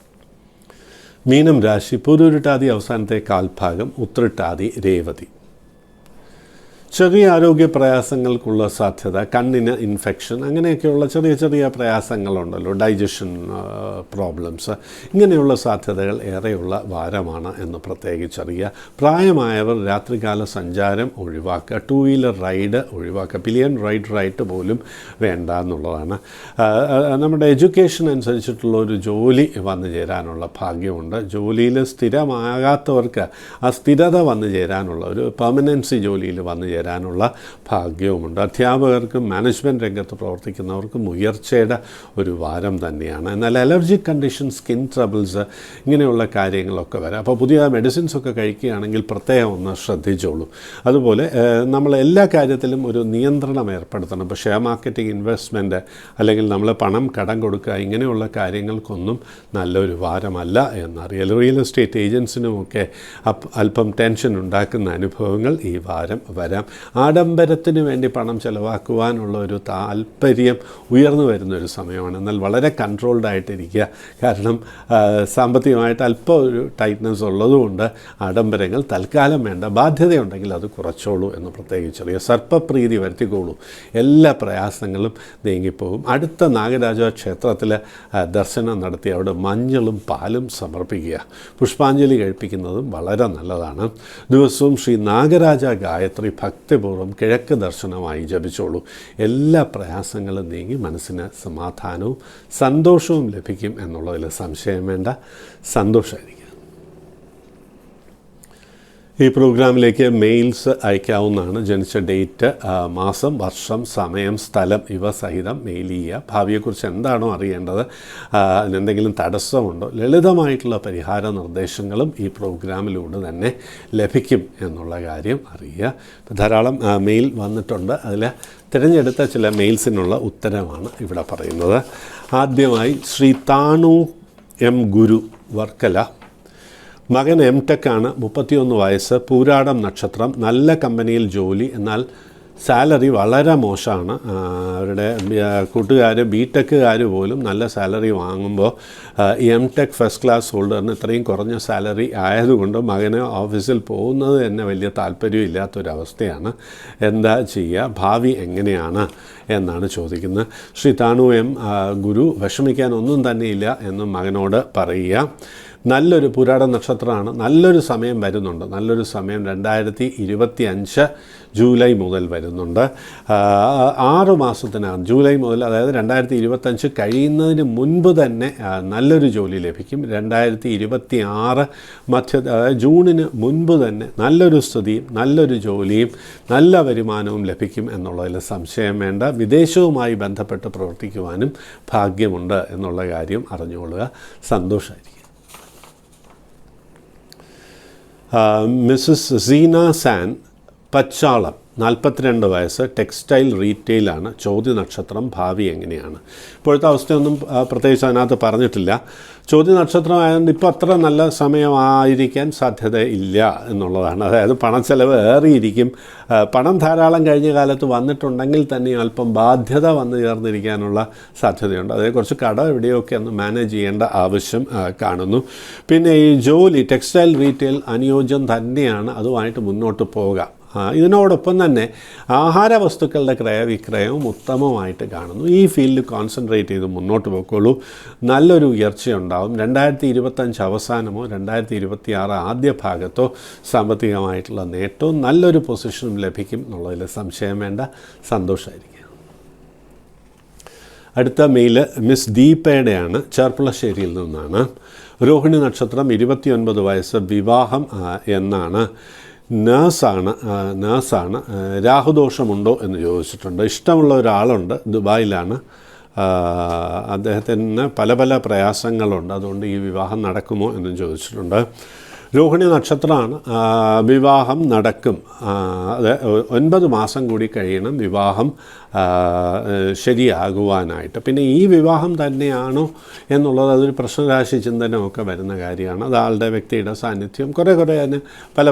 മീനം രാശി പുരുരുട്ടാതി അവസാനത്തെ 1/4 ഭാഗം, ഉത്രട്ടാതി രേവതി. ചെറിയ ആരോഗ്യ പ്രയാസങ്ങൾക്കുള്ള സാധ്യത, കണ്ണിന് ഇൻഫെക്ഷൻ, അങ്ങനെയൊക്കെയുള്ള ചെറിയ പ്രയാസങ്ങളുണ്ടല്ലോ, ഡൈജഷൻ പ്രോബ്ലംസ്, ഇങ്ങനെയുള്ള സാധ്യതകൾ ഏറെയുള്ള വാരമാണ് എന്ന് പ്രത്യേകിച്ചറിയുക. പ്രായമായവർ രാത്രികാല സഞ്ചാരം ഒഴിവാക്കുക. 2 വീലർ റൈഡ് ഒഴിവാക്കുക. പിലിയൻ റൈഡ് പോലും വേണ്ട എന്നുള്ളതാണ്. നമ്മുടെ എഡ്യൂക്കേഷൻ അനുസരിച്ചിട്ടുള്ള ഒരു ജോലി വന്നു ചേരാനുള്ള ഭാഗ്യമുണ്ട്. ജോലിയിൽ സ്ഥിരമാകാത്തവർക്ക് ആ സ്ഥിരത വന്നു ചേരാനുള്ള, ഒരു പെർമനൻസി ജോലിയിൽ വന്നു ചേരാനുള്ള ഭാഗ്യവുമുണ്ട്. അധ്യാപകർക്കും മാനേജ്മെൻറ്റ് രംഗത്ത് പ്രവർത്തിക്കുന്നവർക്കും ഉയർച്ചയുടെ ഒരു വാരം തന്നെയാണ്. എന്നാൽ അലർജിക് കണ്ടീഷൻ, സ്കിൻ ട്രബിൾസ്, ഇങ്ങനെയുള്ള കാര്യങ്ങളൊക്കെ വരാം. അപ്പോൾ പുതിയ മെഡിസിൻസൊക്കെ കഴിക്കുകയാണെങ്കിൽ പ്രത്യേകം ഒന്ന് ശ്രദ്ധിച്ചോളൂ. അതുപോലെ നമ്മൾ എല്ലാ കാര്യത്തിലും ഒരു നിയന്ത്രണം ഏർപ്പെടുത്തണം. ഇപ്പോൾ ഷെയർ മാർക്കറ്റിംഗ്, ഇൻവെസ്റ്റ്മെൻറ്റ്, അല്ലെങ്കിൽ നമ്മൾ പണം കടം കൊടുക്കുക, ഇങ്ങനെയുള്ള കാര്യങ്ങൾക്കൊന്നും നല്ലൊരു വാരമല്ല എന്നറിയാം. റിയൽ എസ്റ്റേറ്റ് ഏജൻസിനുമൊക്കെ അല്പം ടെൻഷൻ ഉണ്ടാക്കുന്ന അനുഭവങ്ങൾ ഈ വാരം വരാം. ആഡംബരത്തിന് വേണ്ടി പണം ചെലവാക്കുവാനുള്ള ഒരു താല്പര്യം ഉയർന്നു വരുന്നൊരു സമയമാണ്. എന്നാൽ വളരെ കൺട്രോൾഡായിട്ടിരിക്കുക. കാരണം സാമ്പത്തികമായിട്ട് അല്പം ഒരു ടൈറ്റ്നസ് ഉള്ളതുകൊണ്ട് ആഡംബരങ്ങൾ തൽക്കാലം വേണ്ട. ബാധ്യതയുണ്ടെങ്കിൽ അത് കുറച്ചോളൂ എന്ന് പ്രത്യേകിച്ചറിയുക. സർപ്പപ്രീതി വരുത്തിക്കോളൂ. എല്ലാ പ്രയാസങ്ങളും നീങ്ങിപ്പോകും. അടുത്ത നാഗരാജ ക്ഷേത്രത്തിൽ ദർശനം നടത്തി അവിടെ മഞ്ഞളും പാലും സമർപ്പിക്കുക. പുഷ്പാഞ്ജലി കഴിപ്പിക്കുന്നതും വളരെ നല്ലതാണ്. ദിവസവും ശ്രീ നാഗരാജ ഗായത്രി ഭക്തിപൂർവ്വം കിഴക്ക് ദർശനമായി ജപിച്ചോളൂ. എല്ലാ പ്രയാസങ്ങളും നീങ്ങി മനസ്സിന് സമാധാനവും സന്തോഷവും ലഭിക്കും എന്നുള്ളതിൽ സംശയം വേണ്ട. സന്തോഷമായിരിക്കും. ഈ പ്രോഗ്രാമിലേക്ക് മെയിൽസ് അയക്കാവുന്നതാണ്. ജനിച്ച ഡേറ്റ്, മാസം, വർഷം, സമയം, സ്ഥലം ഇവ സഹിതം മെയിൽ ചെയ്യുക. ഭാവിയെക്കുറിച്ച് എന്താണോ അറിയേണ്ടത്, അതിനെന്തെങ്കിലും തടസ്സമുണ്ടോ, ലളിതമായിട്ടുള്ള പരിഹാര നിർദ്ദേശങ്ങളും ഈ പ്രോഗ്രാമിലൂടെ തന്നെ ലഭിക്കും എന്നുള്ള കാര്യം അറിയുക. ധാരാളം മെയിൽ വന്നിട്ടുണ്ട്. അതിൽ തിരഞ്ഞെടുത്ത ചില മെയിൽസിനുള്ള ഉത്തരമാണ് ഇവിടെ പറയുന്നത്. ആദ്യമായി ശ്രീ താണു എം ഗുരു, വർക്കല. മകൻ M.Tech ആണ്, 31 വയസ്സ്, പൂരാടം നക്ഷത്രം, നല്ല കമ്പനിയിൽ ജോലി, എന്നാൽ സാലറി വളരെ മോശമാണ്. അവരുടെ കൂട്ടുകാർ B.Techക്കാർ പോലും നല്ല സാലറി വാങ്ങുമ്പോൾ M.Tech ഫസ്റ്റ് ക്ലാസ് ഹോൾഡറിന് ഇത്രയും കുറഞ്ഞ സാലറി ആയതുകൊണ്ട് മകന് ഓഫീസിൽ പോകുന്നത് തന്നെ വലിയ താല്പര്യമില്ലാത്തൊരവസ്ഥയാണ്. എന്താ ചെയ്യുക? ഭാവി എങ്ങനെയാണ് എന്നാണ് ചോദിക്കുന്നത്. ശ്രീ താണു എം ഗുരു, വിഷമിക്കാനൊന്നും തന്നെയില്ല എന്ന് മകനോട് പറയുക. നല്ലൊരു പുരാട നക്ഷത്രമാണ്. നല്ലൊരു സമയം വരുന്നുണ്ട്. നല്ലൊരു സമയം 2025 ജൂലൈ മുതൽ വരുന്നുണ്ട്. 6 മാസത്തിനകം, ജൂലൈ മുതൽ, അതായത് 2025 കഴിയുന്നതിന് മുൻപ് തന്നെ നല്ലൊരു ജോലി ലഭിക്കും. 2026 അതായത് ജൂണിന് മുൻപ് തന്നെ നല്ലൊരു സ്ഥിതിയും നല്ലൊരു ജോലിയും നല്ല വരുമാനവും ലഭിക്കും എന്നുള്ളതിൽ സംശയം വേണ്ട. വിദേശവുമായി ബന്ധപ്പെട്ട് പ്രവർത്തിക്കുവാനും ഭാഗ്യമുണ്ട് എന്നുള്ള കാര്യം അറിഞ്ഞുകൊള്ളുക. സന്തോഷമായിരിക്കും. മിസ്സസ് സീന സാൻ, പച്ചാളം, 42 വയസ്സ്, ടെക്സ്റ്റൈൽ റീറ്റെയിലാണ്, ചോദ്യ നക്ഷത്രം. ഭാവി എങ്ങനെയാണ്? ഇപ്പോഴത്തെ അവസ്ഥയൊന്നും പ്രത്യേകിച്ച് അതിനകത്ത് പറഞ്ഞിട്ടില്ല. ചോദ്യ നക്ഷത്രമായതുകൊണ്ട് ഇപ്പോൾ അത്ര നല്ല സമയമായിരിക്കാൻ സാധ്യതയില്ല എന്നുള്ളതാണ്. അതായത് പണച്ചെലവ് ഏറിയിരിക്കും. പണം ധാരാളം കഴിഞ്ഞ കാലത്ത് വന്നിട്ടുണ്ടെങ്കിൽ തന്നെ അല്പം ബാധ്യത വന്നു ചേർന്നിരിക്കാനുള്ള സാധ്യതയുണ്ട്. അതേക്കുറിച്ച് കടം എവിടെയൊക്കെ ഒന്ന് മാനേജ് ചെയ്യേണ്ട ആവശ്യം കാണുന്നു. പിന്നെ ഈ ജോലി, ടെക്സ്റ്റൈൽ റീറ്റെയിൽ അനുയോജ്യം തന്നെയാണ്. അതുമായിട്ട് മുന്നോട്ട് പോവുക. ഇതിനോടൊപ്പം തന്നെ ആഹാര വസ്തുക്കളുടെ ക്രയവിക്രയവും ഉത്തമമായിട്ട് കാണുന്നു. ഈ ഫീൽഡ് കോൺസെൻട്രേറ്റ് ചെയ്ത് മുന്നോട്ട് പോയിക്കോളൂ. നല്ലൊരു ഉയർച്ചയുണ്ടാവും. 2025 അവസാനമോ 2026 ആദ്യ ഭാഗത്തോ സാമ്പത്തികമായിട്ടുള്ള നേട്ടവും നല്ലൊരു പൊസിഷനും ലഭിക്കും എന്നുള്ളതിൽ സംശയം വേണ്ട. സന്തോഷമായിരിക്കും. അടുത്ത മെയിൽ മിസ് ദീപയുടെയാണ്, ചേർപ്പുളശ്ശേരിയിൽ നിന്നാണ്. രോഹിണി നക്ഷത്രം, 29 വയസ്സ്, വിവാഹം എന്നാണ്. നേഴ്സാണ്. രാഹുദോഷമുണ്ടോ എന്ന് ചോദിച്ചിട്ടുണ്ട്. ഇഷ്ടമുള്ള ഒരാളുണ്ട്, ദുബായിലാണ്. അദ്ദേഹത്തിന് പല പ്രയാസങ്ങളുണ്ട്. അതുകൊണ്ട് ഈ വിവാഹം നടക്കുമോ എന്നും ചോദിച്ചിട്ടുണ്ട്. രോഹിണി നക്ഷത്രമാണ്. വിവാഹം നടക്കും. അത് 9 മാസം കൂടി കഴിയണം വിവാഹം ശരിയാകുവാനായിട്ട്. പിന്നെ ഈ വിവാഹം തന്നെയാണോ എന്നുള്ളത് അതൊരു പ്രശ്നരാശി ചിന്തനമൊക്കെ വരുന്ന കാര്യമാണ്. അത് ആളുടെ വ്യക്തിയുടെ സാന്നിധ്യം, കുറേ അതിന്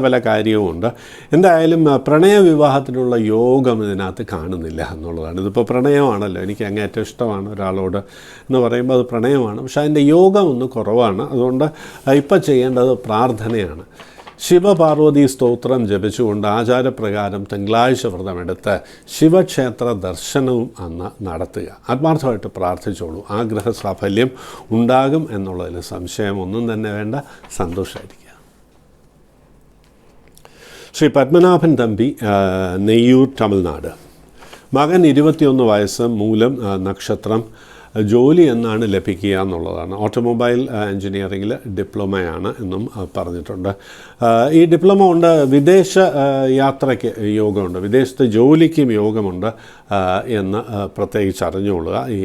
പല കാര്യവുമുണ്ട്. എന്തായാലും പ്രണയവിവാഹത്തിനുള്ള യോഗം ഇതിനകത്ത് കാണുന്നില്ല എന്നുള്ളതാണ്. ഇതിപ്പോൾ പ്രണയമാണല്ലോ, എനിക്ക് അങ്ങേറ്റം ഇഷ്ടമാണ് ഒരാളോട് എന്ന് പറയുമ്പോൾ അത് പ്രണയമാണ്. പക്ഷേ അതിൻ്റെ യോഗം ഒന്ന് കുറവാണ്. അതുകൊണ്ട് ഇപ്പം ചെയ്യേണ്ടത് പ്രാർത്ഥനയാണ്. ശിവപാർവതി സ്തോത്രം ജപിച്ചുകൊണ്ട് ആചാരപ്രകാരം തിങ്കളാഴ്ച വ്രതമെടുത്ത് ശിവക്ഷേത്ര ദർശനവും അന്ന് നടത്തുക. ആത്മാർത്ഥമായിട്ട് പ്രാർത്ഥിച്ചോളൂ. ആഗ്രഹ സാഫല്യം ഉണ്ടാകും എന്നുള്ളതിൽ സംശയമൊന്നും തന്നെ വേണ്ട. സന്തോഷമായിരിക്കുക. ശ്രീ പത്മനാഭൻ തമ്പി, നെയ്യൂർ, തമിഴ്നാട്. മകൻ 21 വയസ്സ്, മൂലം നക്ഷത്രം, ജോലി എന്നാണ് ലഭിക്കുക എന്നുള്ളതാണ്. ഓട്ടോമൊബൈൽ എൻജിനീയറിങ്ങിൽ ഡിപ്ലോമയാണ് എന്നും പറഞ്ഞിട്ടുണ്ട്. ഈ ഡിപ്ലോമ കൊണ്ട് വിദേശ യാത്രയ്ക്ക് യോഗമുണ്ട്, വിദേശത്ത് ജോലിക്കും യോഗമുണ്ട് എന്ന് പ്രത്യേകിച്ച് അറിഞ്ഞുകൊള്ളുക. ഈ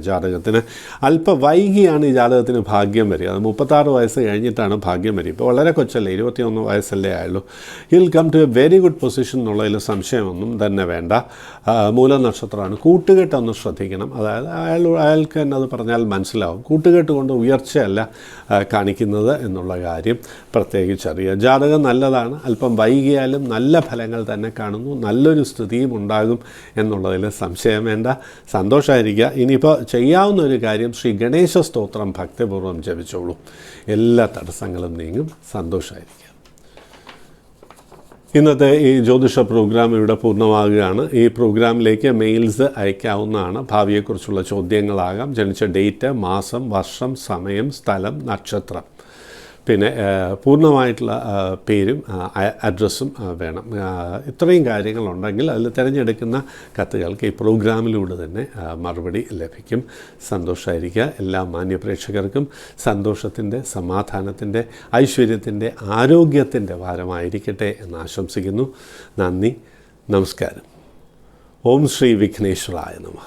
ജാതകത്തിന് അല്പം വൈകിയാണ് ഈ ജാതകത്തിന് ഭാഗ്യം വരിക. അത് 36 വയസ്സ് കഴിഞ്ഞിട്ടാണ് ഭാഗ്യം വരിക. ഇപ്പോൾ വളരെ കൊച്ചല്ലേ, 21 വയസ്സല്ലേ ആയുള്ളൂ. He'll come to a very good position എന്നുള്ളതിൽ സംശയമൊന്നും തന്നെ വേണ്ട. മൂലനക്ഷത്രമാണ്. കൂട്ടുകെട്ടൊന്ന് ശ്രദ്ധിക്കണം. അതായത് അയാൾക്ക് തന്നെ അത് പറഞ്ഞാൽ മനസ്സിലാവും. കൂട്ടുകെട്ട് കൊണ്ട് ഉയർച്ചയല്ല കാണിക്കുന്നത് എന്നുള്ള കാര്യം പ്രത്യേകിച്ചറിയുക. ജാതകം നല്ലതാണ്, അല്പം വൈകിയാലും നല്ല ഫലങ്ങൾ തന്നെ കാണുന്നു, നല്ലൊരു സ്ഥിതിയും ഉണ്ടാകും എന്നുള്ളതിൽ സംശയം വേണ്ട. സന്തോഷമായിരിക്കുക. ഇനിയിപ്പോൾ ചെയ്യാവുന്ന ഒരു കാര്യം, ശ്രീ ഗണേശ സ്തോത്രം ഭക്തിപൂർവ്വം ജപിച്ചോളൂ. എല്ലാ തടസ്സങ്ങളും നീങ്ങും. സന്തോഷമായിരിക്കുക. ഇന്നത്തെ ഈ ജ്യോതിഷ പ്രോഗ്രാം ഇവിടെ പൂർണ്ണമാകുകയാണ്. ഈ പ്രോഗ്രാമിലേക്ക് മെയിൽസ് അയക്കാവുന്നതാണ്. ഭാവിയെക്കുറിച്ചുള്ള ചോദ്യങ്ങളാകാം, ജനിച്ച ഡേറ്റ്, മാസം, വർഷം, സമയം, സ്ഥലം, നക്ഷത്രം, പിന്നെ പൂർണ്ണമായിട്ടുള്ള പേരും അഡ്രസ്സും വേണം. ഇത്രയും കാര്യങ്ങളുണ്ടെങ്കിൽ അതിൽ തിരഞ്ഞെടുക്കുന്ന കത്തുകൾക്ക് ഈ പ്രോഗ്രാമിലൂടെ തന്നെ മറുപടി ലഭിക്കും. സന്തോഷമായിരിക്കുക. എല്ലാ മാന്യപ്രേക്ഷകർക്കും സന്തോഷത്തിൻ്റെ, സമാധാനത്തിൻ്റെ, ഐശ്വര്യത്തിൻ്റെ, ആരോഗ്യത്തിൻ്റെ വാരമായിരിക്കട്ടെ എന്ന് ആശംസിക്കുന്നു. നന്ദി, നമസ്കാരം. ഓം ശ്രീ വിഘ്നേശ്വരായ നമഃ.